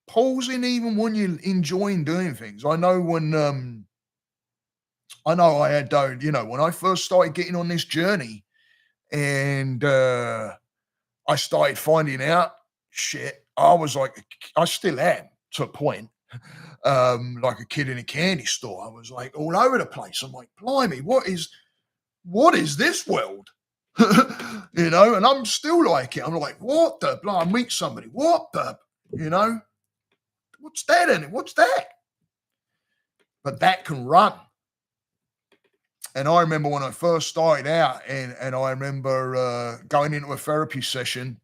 even when you're enjoying doing things. I know I had when I first started getting on this journey and I started finding out shit, I was like, I still am to a point, like a kid in a candy store. I was like all over the place. I'm like, blimey, what is this world? And I'm still like it. I'm like, what the blah? I meet somebody. What the, what's that in it? What's that? But that can run. And I remember when I first started out, and I remember going into a therapy session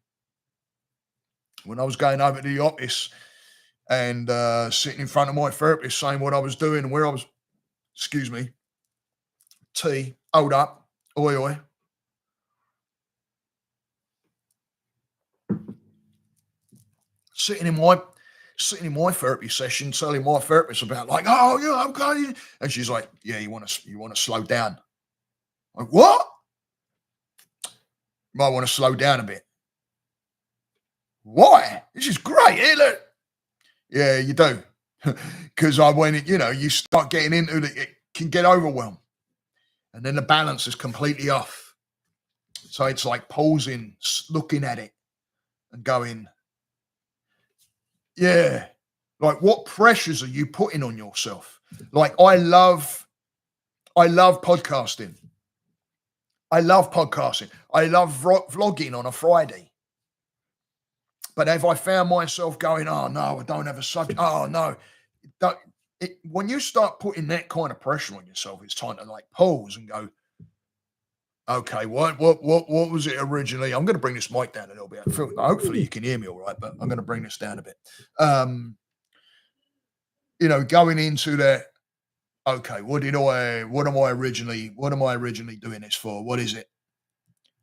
when I was going over to the office and sitting in front of my therapist saying what I was doing and where I was, excuse me, tea, hold up, oi, oi. Sitting in my therapy session, telling my therapist about like, oh yeah, I'm going, and she's like, yeah, you want to slow down. I'm like, what? You might want to slow down a bit. Why? This is great. Hey, look. Yeah, you do. Because you start getting into it can get overwhelmed. And then the balance is completely off. So it's like pausing, looking at it and going, yeah, like what pressures are you putting on yourself? Like I love podcasting. I love vlogging on a Friday. But if I found myself going, oh no, I don't have a subject. Oh no, when you start putting that kind of pressure on yourself, it's time to like pause and go, okay, what was it originally? I'm going to bring this mic down a little bit. Hopefully you can hear me all right, but I'm going to bring this down a bit. Going into that. Okay, what am I originally doing this for? What is it?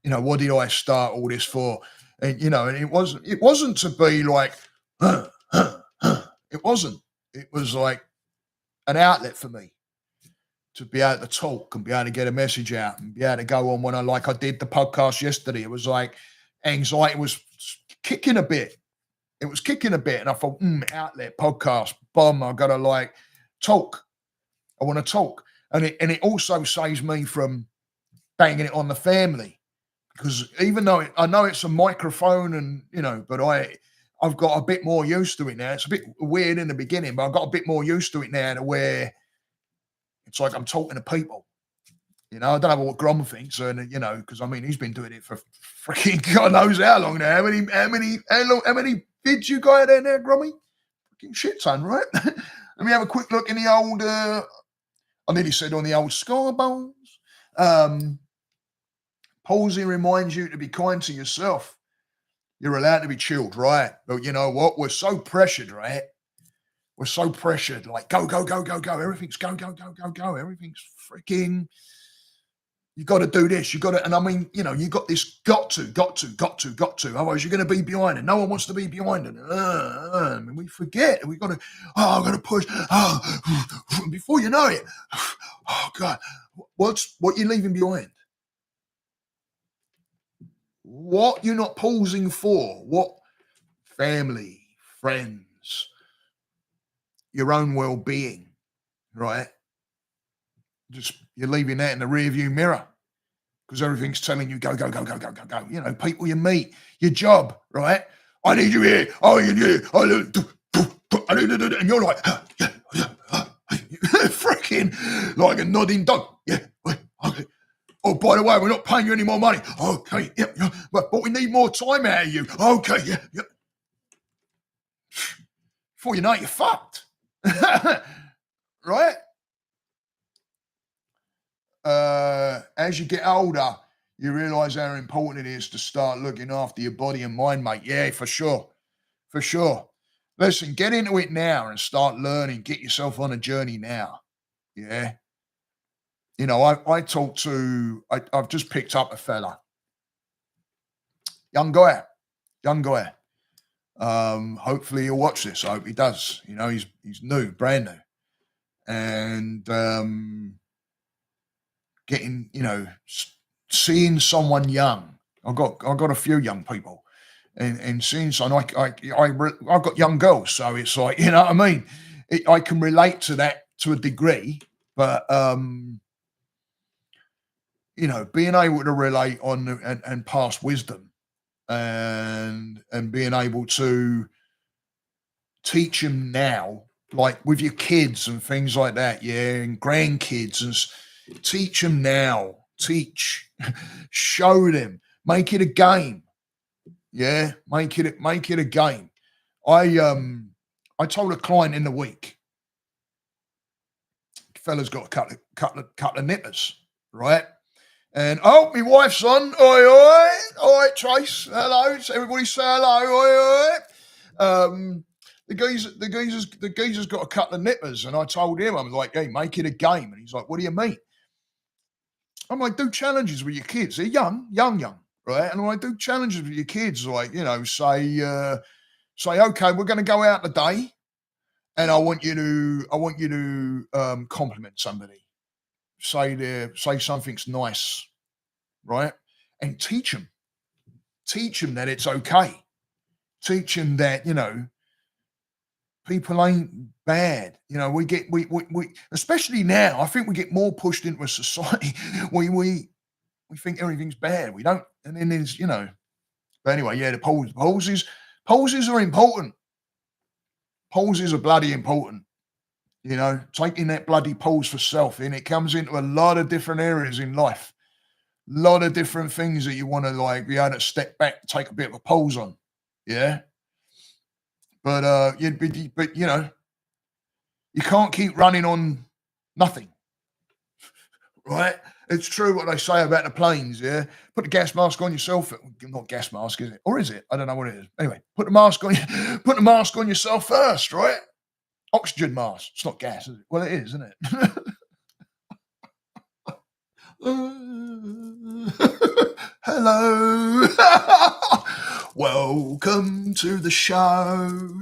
What did I start all this for? And and it wasn't to be like, it wasn't. It was like an outlet for me to be able to talk and be able to get a message out and be able to go on when I did the podcast yesterday. It was like anxiety was kicking a bit. It was kicking a bit. And I thought, outlet, podcast, bomb, I got to talk. I want to talk. And it also saves me from banging it on the family. Because even though I know it's a microphone and, but I've got a bit more used to it now. It's a bit weird in the beginning, but I've got a bit more used to it now to where it's like I'm talking to people. I don't know what Grom thinks, and because he's been doing it for freaking God knows how long now. How many vids you got in there, Grommy? Freaking shit ton, right? Let me have a quick look in the old. I nearly said on the old sky bones. Pausing reminds you to be kind to yourself. You're allowed to be chilled, right? But you know what? We're so pressured, right? We're so pressured. Like go, go, go, go, go. Everything's go, go, go, go, go. Everything's freaking. You got to do this. You got to, and you got this. Got to. Otherwise, you're going to be behind it. No one wants to be behind it. We forget. We got to. Oh, I'm going to push. Oh, before you know it. Oh God, what you're leaving behind? What you're not pausing for? What family, friends, your own well-being, right? Just you're leaving that in the rearview mirror because everything's telling you go, go, go, go, go, go, go. People you meet, your job, right? I need you here. Oh, you here. I need to, and you're like, freaking like a nodding dog. Yeah, okay. Oh, by the way, we're not paying you any more money. Okay, yeah, but we need more time out of you. Okay, yeah. Before you know it, you're fucked. Right? As you get older, you realise how important it is to start looking after your body and mind, mate. Yeah, for sure. For sure. Listen, get into it now and start learning. Get yourself on a journey now. Yeah. I've just picked up a fella. Young guy. Hopefully he'll watch this. I hope he does. He's new, brand new. And getting, seeing someone young, I've got a few young people, and since and I've got young girls, so it's like, you know what I mean. I can relate to that to a degree, but you know, being able to relate on and pass wisdom, and being able to teach them now, like with your kids and things like that, yeah, and grandkids, and teach them now, teach, show them, make it a game, yeah, make it a game. I told a client in the week, fella's got a couple of nippers, right? And oh, my wife's on. Oi, oi, Trace. Hello. Everybody say hello. Oi, oi. The geezer's got a couple of nippers, and I told him, I'm like, hey, make it a game. And he's like, what do you mean? I'm like, do challenges with your kids. They're young, right? And I do challenges with your kids, like, you know, say, okay, we're going to go out today, and I want you to compliment somebody. Say something's nice, right? And teach them that it's okay. Teach them that, you know, people ain't bad. You know, we especially now, I think we get more pushed into a society. we think everything's bad. We don't, and then there's, you know, but anyway, yeah, the poses are important. Poses are bloody important. You know, taking that bloody pose for self, and it comes into a lot of different areas in life. A lot of different things that you want to, like, be able to step back, take a bit of a pose on. Yeah. But you know, you can't keep running on nothing. Right? It's true what they say about the planes, yeah? Put the gas mask on yourself. Not gas mask, is it? Or is it? I don't know what it is. Anyway, put the mask on yourself first, right? Oxygen mask. It's not gas, is it? Well, it is, isn't it? Hello. Welcome to the show.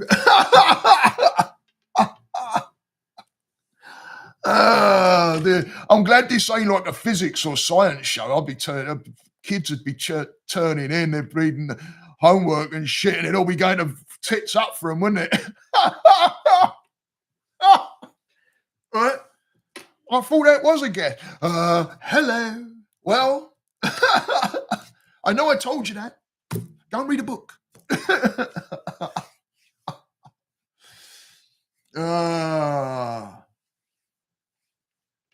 I'm glad this ain't like a physics or science show. Kids would be turning in, they're reading the homework and shit, and it'd all be going to tits up for them, wouldn't it? Right? I thought that was a guess. Hello. Well, I know I told you that. Don't read a book.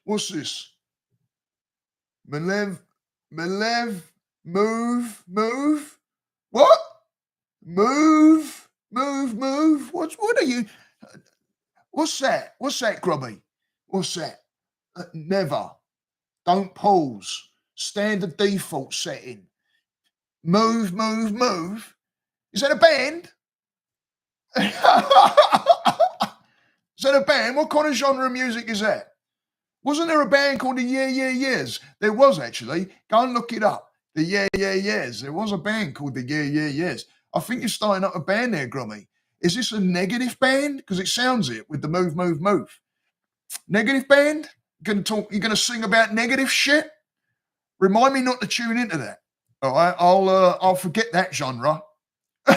What's this? Malev, move. What? Move. What are you? What's that? What's that, Grubby? What's that? Never. Don't pause. Standard default setting. Move. Is that a band? Is that a band? What kind of genre of music is that? Wasn't there a band called the Yeah Yeah Yeahs? There was, actually. Go and look it up. The Yeah Yeah Yeahs. There was a band called the Yeah Yeah Yeahs. I think you're starting up a band there, Grummy. Is this a negative band? Because it sounds it with the move. Negative band? You're gonna sing about negative shit? Remind me not to tune into that. All right, I'll forget that genre. Hey,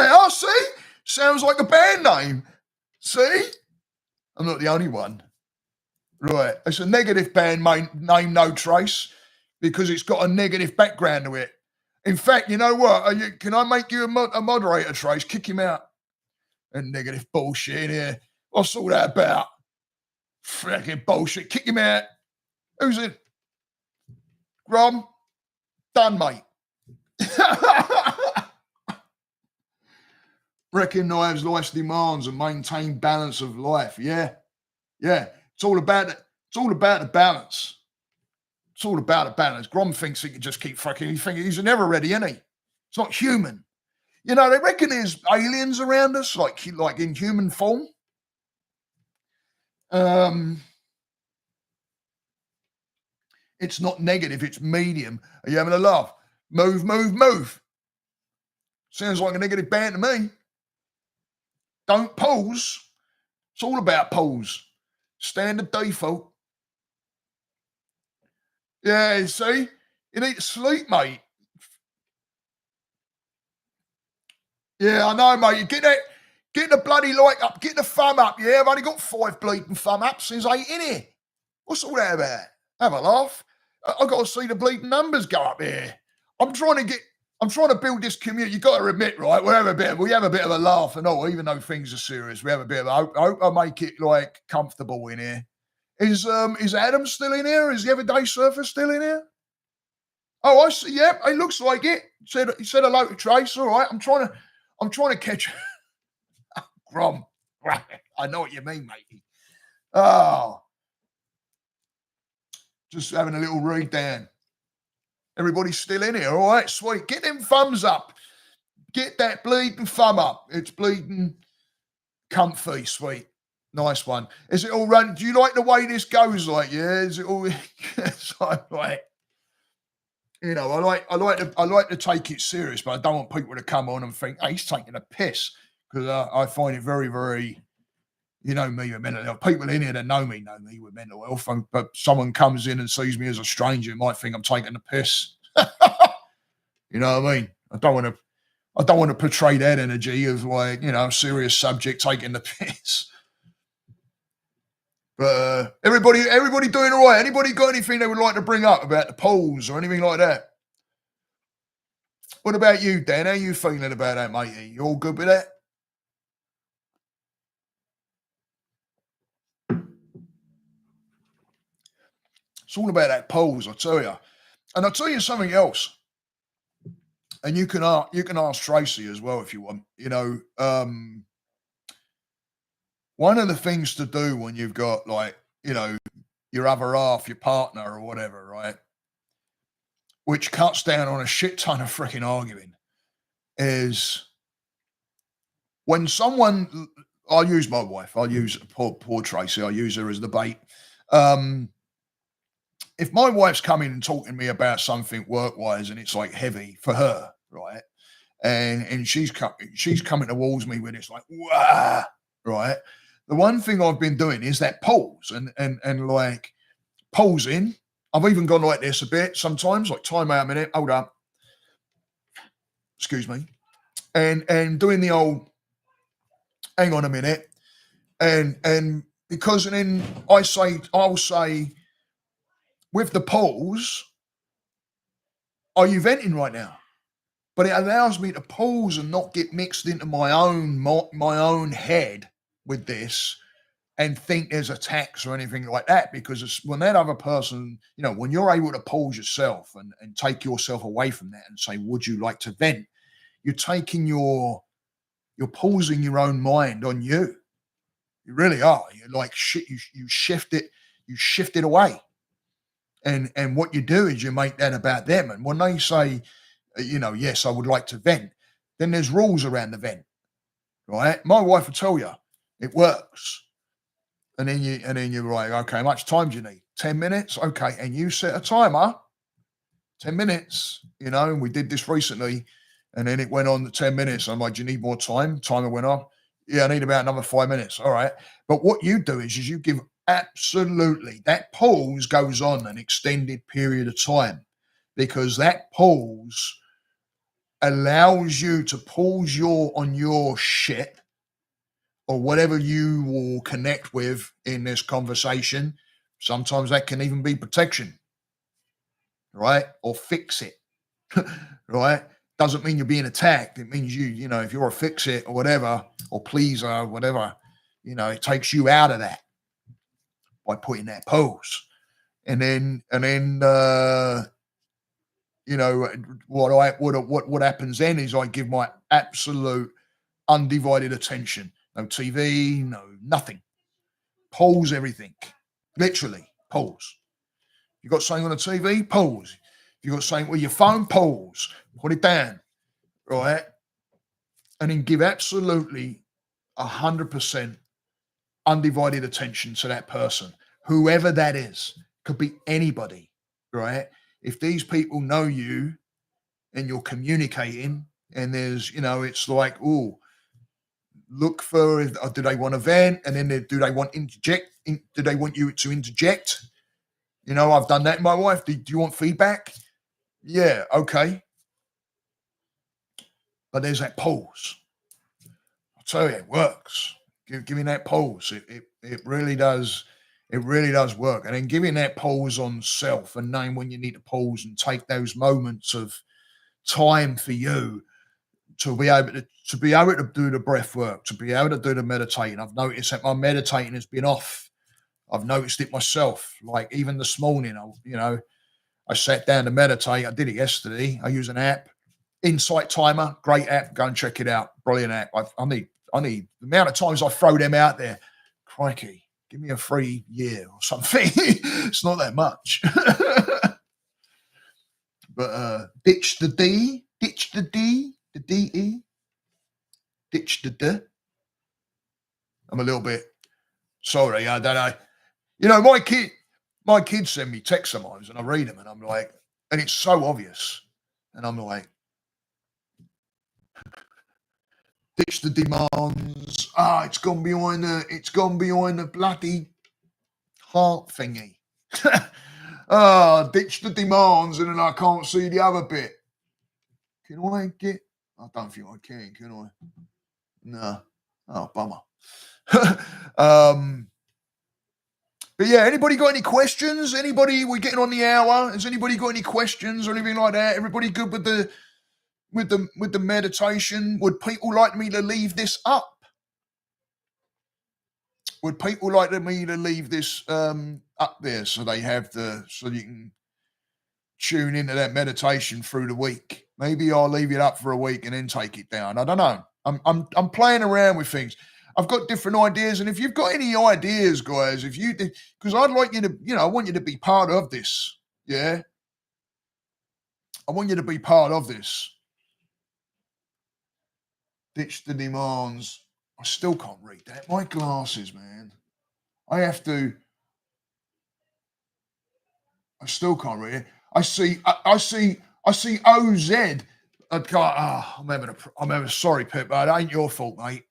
I see. Sounds like a band name. See? I'm not the only one. Right. It's a negative band name, no trace, because it's got a negative background to it. In fact, you know what? Can I make you a moderator, Trace? Kick him out. And negative bullshit here. What's all that about? Freaking bullshit. Kick him out. Who's it? Grom? Done, mate. Recognise life's demands and maintain balance of life. Yeah. It's all about it. It's all about the balance. It's all about the balance. Grom thinks he can just keep fucking. He thinks he's never ready, isn't he? It's not human. You know, they reckon there's aliens around us, like in human form. It's not negative. It's medium. Are you having a laugh? Move. Sounds like a negative band to me. Don't pause. It's all about pause. Standard default. Yeah, you see? You need to sleep, mate. Yeah, I know, mate. You get the bloody like up, get the thumb up, yeah? I've only got 5 bleeding thumb ups since 8 in here. What's all that about? Have a laugh. I've got to see the bleeding numbers go up here. I'm trying to build this community. You've got to admit, right? We have a bit of a laugh and all, even though things are serious. We have a bit of I hope I make it like comfortable in here. Is Adam still in here? Is the Everyday Surfer still in here? Oh, I see. Yep, it looks like it. He said hello to Trace. All right. I'm trying to catch Grom. I know what you mean, matey. Oh, just having a little read down. Everybody's still in here. All right, sweet. Get them thumbs up. Get that bleeding thumb up. It's bleeding comfy, sweet. Nice one. Is it all run? Do you like the way this goes? Like, yeah, is it all? It's like, you know, I like to take it serious, but I don't want people to come on and think, hey, he's taking a piss, because I find it very, very, you know me with mental health. People in here that know me with mental health, but someone comes in and sees me as a stranger might think I'm taking a piss. You know what I mean? I don't want to portray that energy of like, you know, a serious subject taking the piss. But everybody doing all right? Anybody got anything they would like to bring up about the polls or anything like that? What about you, Dan? How you feeling about that, matey? You all good with that? It's all about that polls, I tell you. And I'll tell you something else. And you can ask Tracy as well if you want. You know, one of the things to do when you've got, like, you know, your other half, your partner or whatever, right? Which cuts down on a shit ton of freaking arguing, is when someone, I'll use my wife, I'll use poor Tracy, I'll use her as the bait. If my wife's coming and talking to me about something work-wise and it's like heavy for her, right? And she's coming towards me when it's like, wah, right? The one thing I've been doing is that pause and like pausing. I've even gone like this a bit sometimes, like time out a minute, hold up, excuse me, and doing the old hang on a minute, and because then I'll say with the pause, are you venting right now? But it allows me to pause and not get mixed into my own head with this and think there's attacks or anything like that, because when that other person, you know, when you're able to pause yourself and take yourself away from that and say, would you like to vent? You're pausing your own mind on you. You really are. You're like shit. You shift it away. And what you do is you make that about them. And when they say, you know, yes, I would like to vent, then there's rules around the vent, right? My wife will tell you it works. And then you're like, okay, how much time do you need? 10 minutes? Okay. And you set a timer, 10 minutes, you know, and we did this recently, and then it went on to 10 minutes. I'm like, do you need more time? Timer went on. Yeah, I need about another 5 minutes. All right. But what you do is you give absolutely, that pause goes on an extended period of time, because that pause allows you to pause on your shit or whatever you will connect with in this conversation. Sometimes that can even be protection, right? Or fix it, right? Doesn't mean you're being attacked. It means you know, if you're a fix it or whatever, or pleaser or whatever, you know, it takes you out of that by putting that pose. And then you know, what happens then is I give my absolute undivided attention. No TV, no nothing. Pause everything. Literally, pause. You got something on the TV? Pause. You got something with your phone? Pause. Put it down. Right? And then give absolutely 100% undivided attention to that person, whoever that is. Could be anybody, right? If these people know you and you're communicating, and there's, you know, it's like, oh, look for, do they want to vent? And then do they want to interject do they want you to interject? You know, I've done that with my wife. Do you want feedback? Yeah, okay. But there's that pause. I tell you, it works. Giving that pause, it really does. It really does work. And then giving that pause on self and knowing when you need to pause and take those moments of time for you to be able to do the breath work, to be able to do the meditating. I've noticed that my meditating has been off. I've noticed it myself. Like even this morning, I sat down to meditate. I did it yesterday. I use an app, Insight Timer, great app. Go and check it out. Brilliant app. I need the amount of times I throw them out there. Crikey, give me a free year or something. It's not that much. But ditch the D, the DE, ditch the D. I'm a little bit sorry. I don't know. You know, my kids send me texts sometimes and I read them and I'm like, and it's so obvious. And I'm like, ditch the demands. It's gone behind the bloody heart thingy. Ditch the demands, and then I can't see the other bit. Can I get? I don't think I can I? No. Oh, bummer. But yeah, anybody got any questions? Anybody? We're getting on the hour. Has anybody got any questions or anything like that? Everybody good with the meditation? Would people like me to leave this up? Would people like me to leave this up there so they have so you can tune into that meditation through the week? Maybe I'll leave it up for a week and then take it down. I don't know. I'm playing around with things. I've got different ideas, and if you've got any ideas, guys, because I'd like you to, I want you to be part of this. Yeah, I want you to be part of this. Ditch the demands. I still can't read that. My glasses, man. I still can't read it. I see OZ. I'm having sorry, Pip, but it ain't your fault, mate.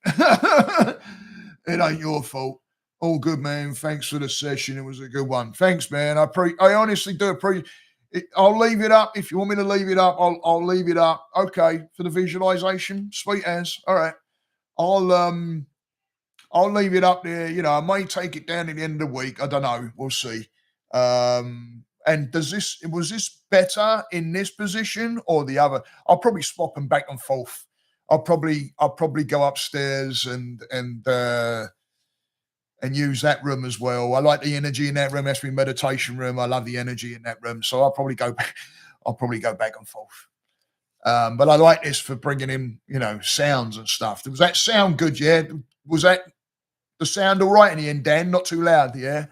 It ain't your fault. All good, man. Thanks for the session. It was a good one. Thanks, man. I honestly do appreciate it. I'll leave it up. If you want me to leave it up, I'll leave it up. Okay, for the visualization. Sweet as. All right. I'll leave it up there. I may take it down at the end of the week. I don't know. We'll see. And was this better in this position or the other? I'll probably swap them back and forth. I'll probably go upstairs and use that room as well. I like the energy in that room. That's my meditation room. I love the energy in that room. So I'll probably go back. I'll probably go back and forth. But I like this for bringing in, sounds and stuff. Does that sound good? Yeah. Was that the sound all right in the end, Dan? Not too loud, yeah?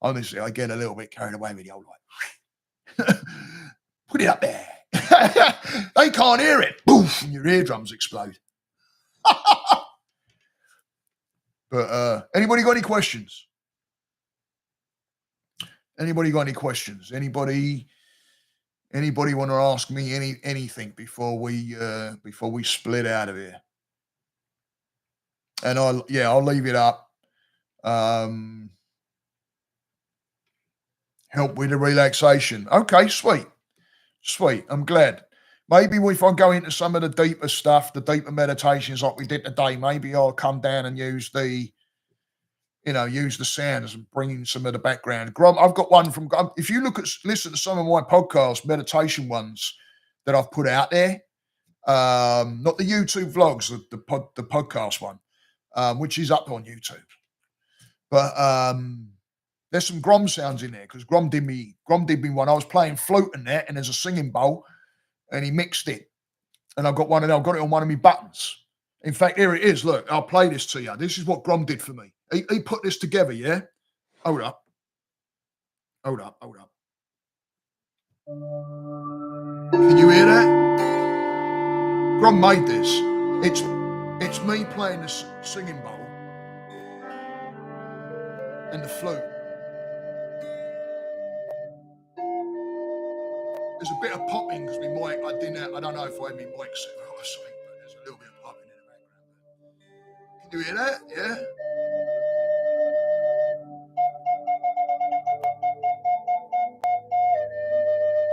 Honestly, I get a little bit carried away with the old light. Put it up there. They can't hear it. Boof, and your eardrums explode. But anybody got any questions? Anybody got any questions? Anybody want to ask me anything before we split out of here? And I'll leave it up. Help with the relaxation. Okay, sweet. I'm glad. Maybe if I go into some of the deeper stuff, the deeper meditations like we did today, maybe I'll come down and use the sounds and bring in some of the background. I've got one from. If you listen to some of my podcast meditation ones that I've put out there, not the YouTube vlogs, the podcast one, which is up on YouTube, but there's some Grom sounds in there because Grom did me one. I was playing flute in there, and there's a singing bowl, and he mixed it, and I've got it on one of my buttons. In fact, here it is. Look, I'll play this to you. This is what Grom did for me. He put this together, yeah? Hold up. Can you hear that? Grom made this. It's me playing the singing bowl and the flute. There's a bit of popping because my mic, I don't know if I had my mic set right or something, but there's a little bit of popping in the background. Can you hear that? Yeah?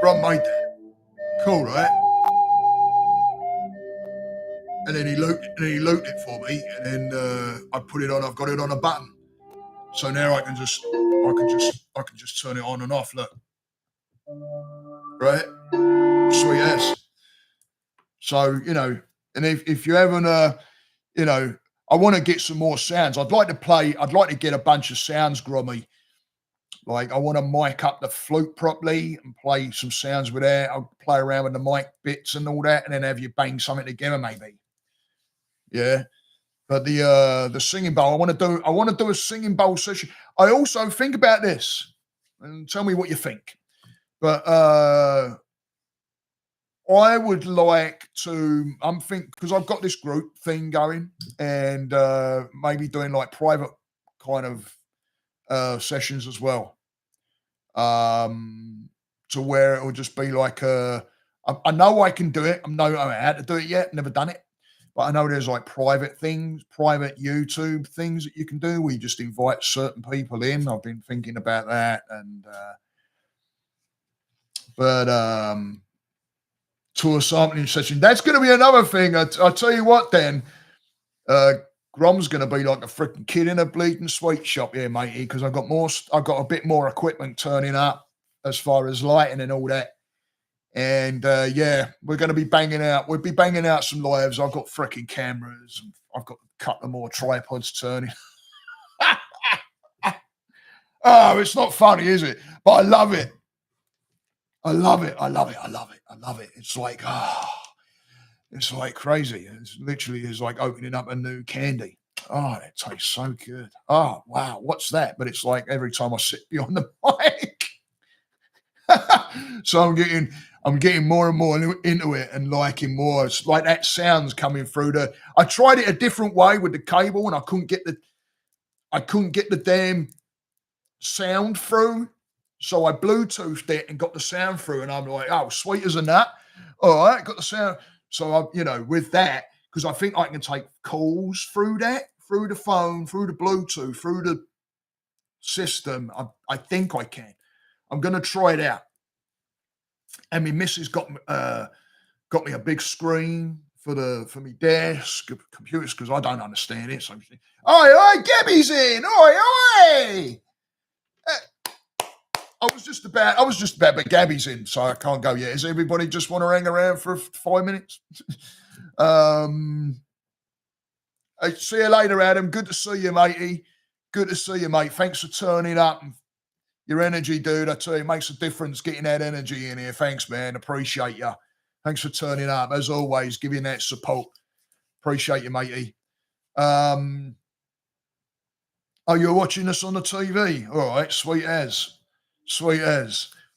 Grum made that. Cool, right? And then he looped it for me, and then I put it on. I've got it on a button, so now I can just turn it on and off. Look, right? Sweet ass. So and if you haven't, I want to get some more sounds. I'd like to get a bunch of sounds, Grommy. Like I want to mic up the flute properly and play some sounds with that. I'll play around with the mic bits and all that, and then have you bang something together, maybe. Yeah. But the singing bowl, I want to do a singing bowl session. I also think about this, and tell me what you think. But I would like to. I'm thinking because I've got this group thing going, and maybe doing like private kind of sessions as well. To where it will just be like I know I can do it. I know how to do it yet. Never done it. But I know there's like private YouTube things that you can do where you just invite certain people in. I've been thinking about that, and to a sampling session. That's going to be another thing. I'll tell you what, then. Grom's going to be like a freaking kid in a bleeding sweet shop here, matey, because I've got a bit more equipment turning up as far as lighting and all that. And we're going to be banging out. We'll be banging out some lives. I've got freaking cameras. And I've got a couple of more tripods turning. Oh, it's not funny, is it? But I love it. I love it. I love it. I love it. I love it. It's like, it's like crazy. It's literally is like opening up a new candy. Oh, that tastes so good. Oh, wow. What's that? But it's like every time I sit behind the mic. So I'm getting more and more into it and liking more. It's like that sounds coming through I tried it a different way with the cable and I couldn't get the damn sound through. So I Bluetoothed it and got the sound through, and I'm like, oh, sweet as a nut. All right, got the sound. So with that, because I think I can take calls through the phone, through the Bluetooth, through the system. I think I can. I'm going to try it out. And my missus got me a big screen for my desk, computers, because I don't understand it. So, oi, Gabby's in. Oi. I was just about, but Gabby's in, so I can't go yet. Does everybody just want to hang around for 5 minutes? Hey, see you later, Adam. Good to see you, matey. Good to see you, mate. Thanks for turning up. Your energy, dude, I tell you, it makes a difference getting that energy in here. Thanks, man. Appreciate you. Thanks for turning up. As always, giving that support. Appreciate you, matey. You're watching us on the TV? All right, sweet as.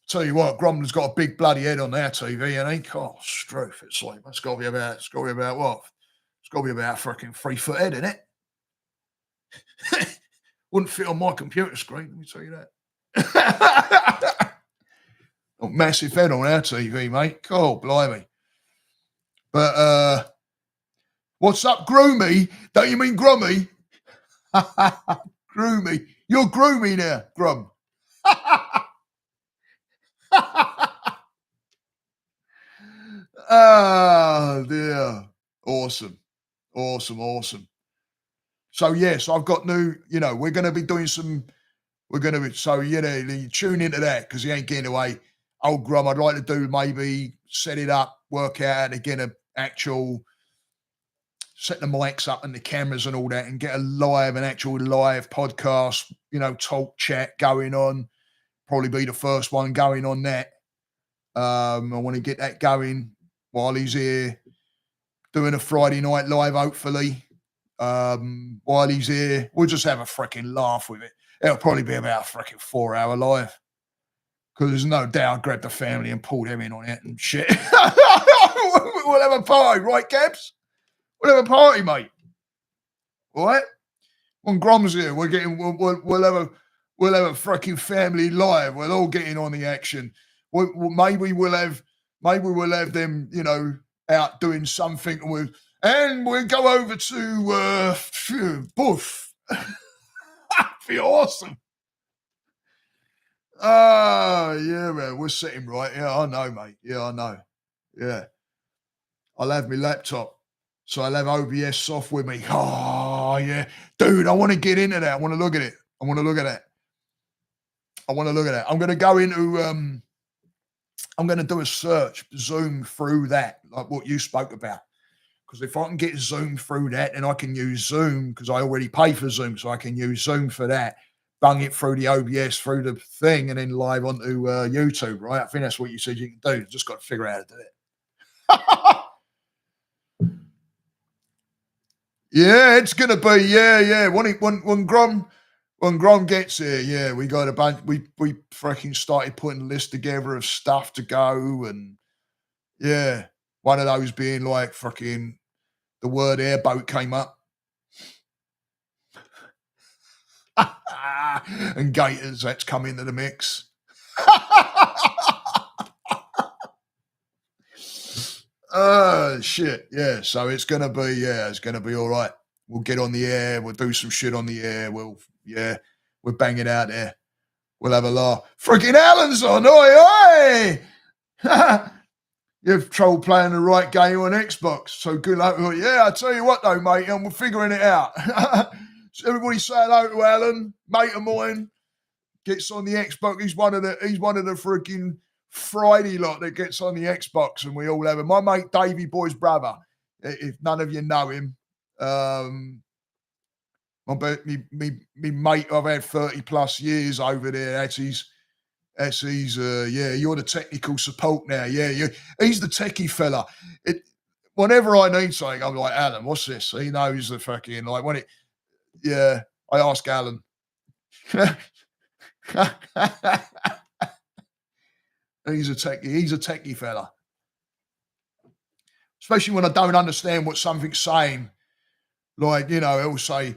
Tell you what, Gromlin's got a big bloody head on our TV, and he oh, struth. It's like it's got to be about what? It's got to be about a freaking 3 foot head, isn't it? Wouldn't fit on my computer screen. Let me tell you that. A massive head on our TV, mate. Oh, blimey. But what's up, Groomy? Don't you mean Grummy? Groomy. You're Groomy now, Grum. Oh dear. Awesome. So yes, I've got new, we're going to be doing some, you tune into that because he ain't getting away. Old Grum, I'd like to do maybe set it up, work out and get set the mics up and the cameras and all that and get an actual live podcast, talk chat going on. Probably be the first one going on that. I want to get that going while he's here doing a Friday night live, hopefully. While he's here, we'll just have a freaking laugh with it. It'll probably be about a freaking 4-hour live. Because there's no doubt I grabbed the family and pulled him in on it and shit. We'll have a party, right, Cabs? We'll have a party, mate. All right? When Grom's here, we'll have a freaking family live. We'll all get in on the action. Maybe we'll have them, out doing something and we'll go over to Buff. Be awesome. Oh, yeah, man. We're sitting right. Yeah, I know, mate. Yeah, I know. Yeah. I'll have my laptop. So I'll have OBS software with me. Oh, yeah. Dude, I want to get into that. I want to look at it. I want to look at that. I want to look at that. I'm going to go into, I'm going to do a search, zoom through that, like what you spoke about. Because if I can get Zoom through that, then I can use Zoom because I already pay for Zoom. So I can use Zoom for that, bung it through the OBS, through the thing, and then live onto YouTube, right? I think that's what you said you can do. Just got to figure out how to do it. Yeah, it's gonna be, yeah. When Grom gets here, yeah, we got a bunch. We freaking started putting a list together of stuff to go, and yeah, one of those being like fucking the word airboat came up. And Gators, that's come into the mix. Shit. Yeah. So it's gonna be all right. We'll get on the air, we'll do some shit on the air. We'll bang it out there. We'll have a laugh. Freaking Alan's on, oi oi! You've trouble playing the right game on Xbox. So good luck. Yeah, I tell you what though, mate, and we're figuring it out. So everybody say hello to Alan, mate of mine. Gets on the Xbox. He's one of the freaking Friday lot that gets on the Xbox, and we all have him. My mate Davey Boy's brother. If none of you know him, me mate I've had 30 plus years over there. That's his. Yeah, you're the technical support now. Yeah, he's the techie fella. Whenever I need something, I'm like, Alan, what's this? He knows the fucking like when it. Yeah, I ask Alan. He's a techie fella. Especially when I don't understand what something's saying. Like, he'll say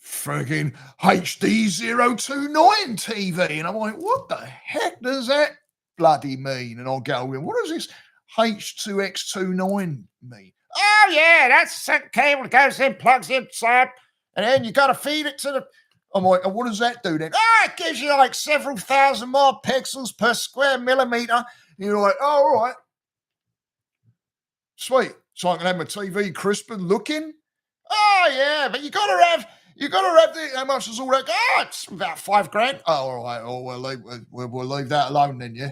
frigging HD029 TV. And I'm like, what the heck does that bloody mean? And I'll go, what does this H2X29 mean? Oh, yeah, that's that cable that goes in, plugs in, and then you got to feed it to the. I'm like, what does that do then? It gives you like several thousand more pixels per square millimeter. And you're like, oh, all right. Sweet. So I can have my TV crisper looking. Oh, yeah, but you got to have how much is all that? It's about $5,000. Oh, all right. Oh, we'll leave that alone then, yeah.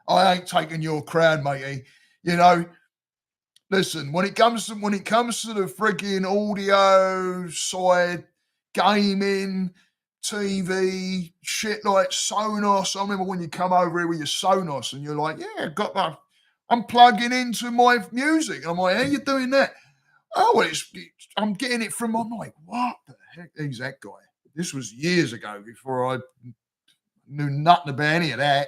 I ain't taking your crown, matey. Listen, when it comes to the freaking audio side, gaming, TV, shit like Sonos. I remember when you come over here with your Sonos and you're like, yeah, I'm plugging into my music. And I'm like, how are you doing that? Oh, well, I'm getting it from. I'm like, what the heck is that guy? This was years ago before I knew nothing about any of that.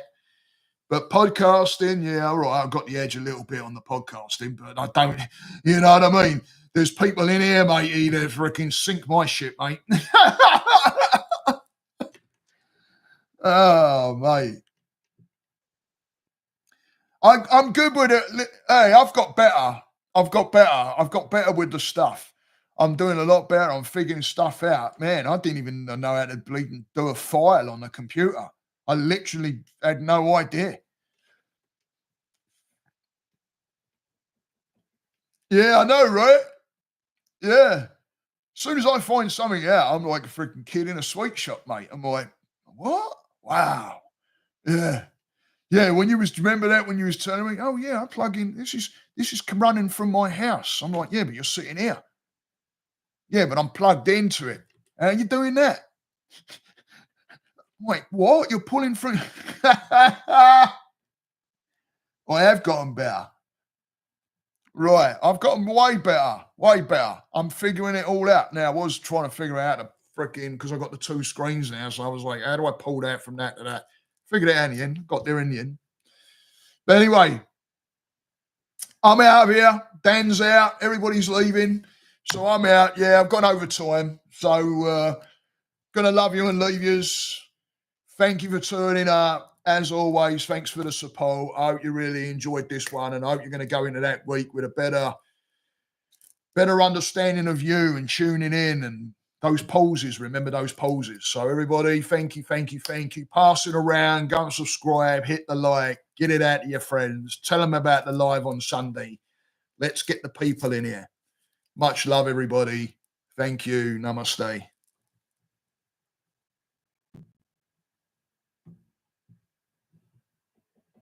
But podcasting, yeah, all right, I've got the edge a little bit on the podcasting, but I don't, you know what I mean? There's people in here, matey, that freaking sink my shit, mate. Oh, mate. I'm good with it. Hey, I've got better. I've got better with the stuff. I'm doing a lot better. I'm figuring stuff out. Man, I didn't even know how to do a file on a computer. I literally had no idea. Yeah, I know, right? Yeah. As soon as I find something out, I'm like a freaking kid in a sweet shop, mate. I'm like, what? Wow. Yeah. Yeah. Remember that when you was telling me, oh yeah, I plug in. This is running from my house. I'm like, yeah, but you're sitting here. Yeah, but I'm plugged into it. How are you doing that? Wait, what? You're pulling through? I have gotten better. Right, I've gotten way better, way better. I'm figuring it all out now. I was trying to figure out how to freaking because I got the two screens now, so I was like, how do I pull that from that to that? Figured it out in the end. Got there in the end. But anyway, I'm out of here. Dan's out. Everybody's leaving, so I'm out. Yeah, I've gone over time. So gonna love you and leave yous. Thank you for turning up. As always, thanks for the support. I hope you really enjoyed this one, and I hope you're going to go into that week with a better understanding of you and tuning in and those pauses. Remember those pauses. So everybody, thank you, thank you, thank you. Pass it around, go and subscribe, hit the like, get it out to your friends. Tell them about the live on Sunday. Let's get the people in here. Much love, everybody. Thank you. Namaste.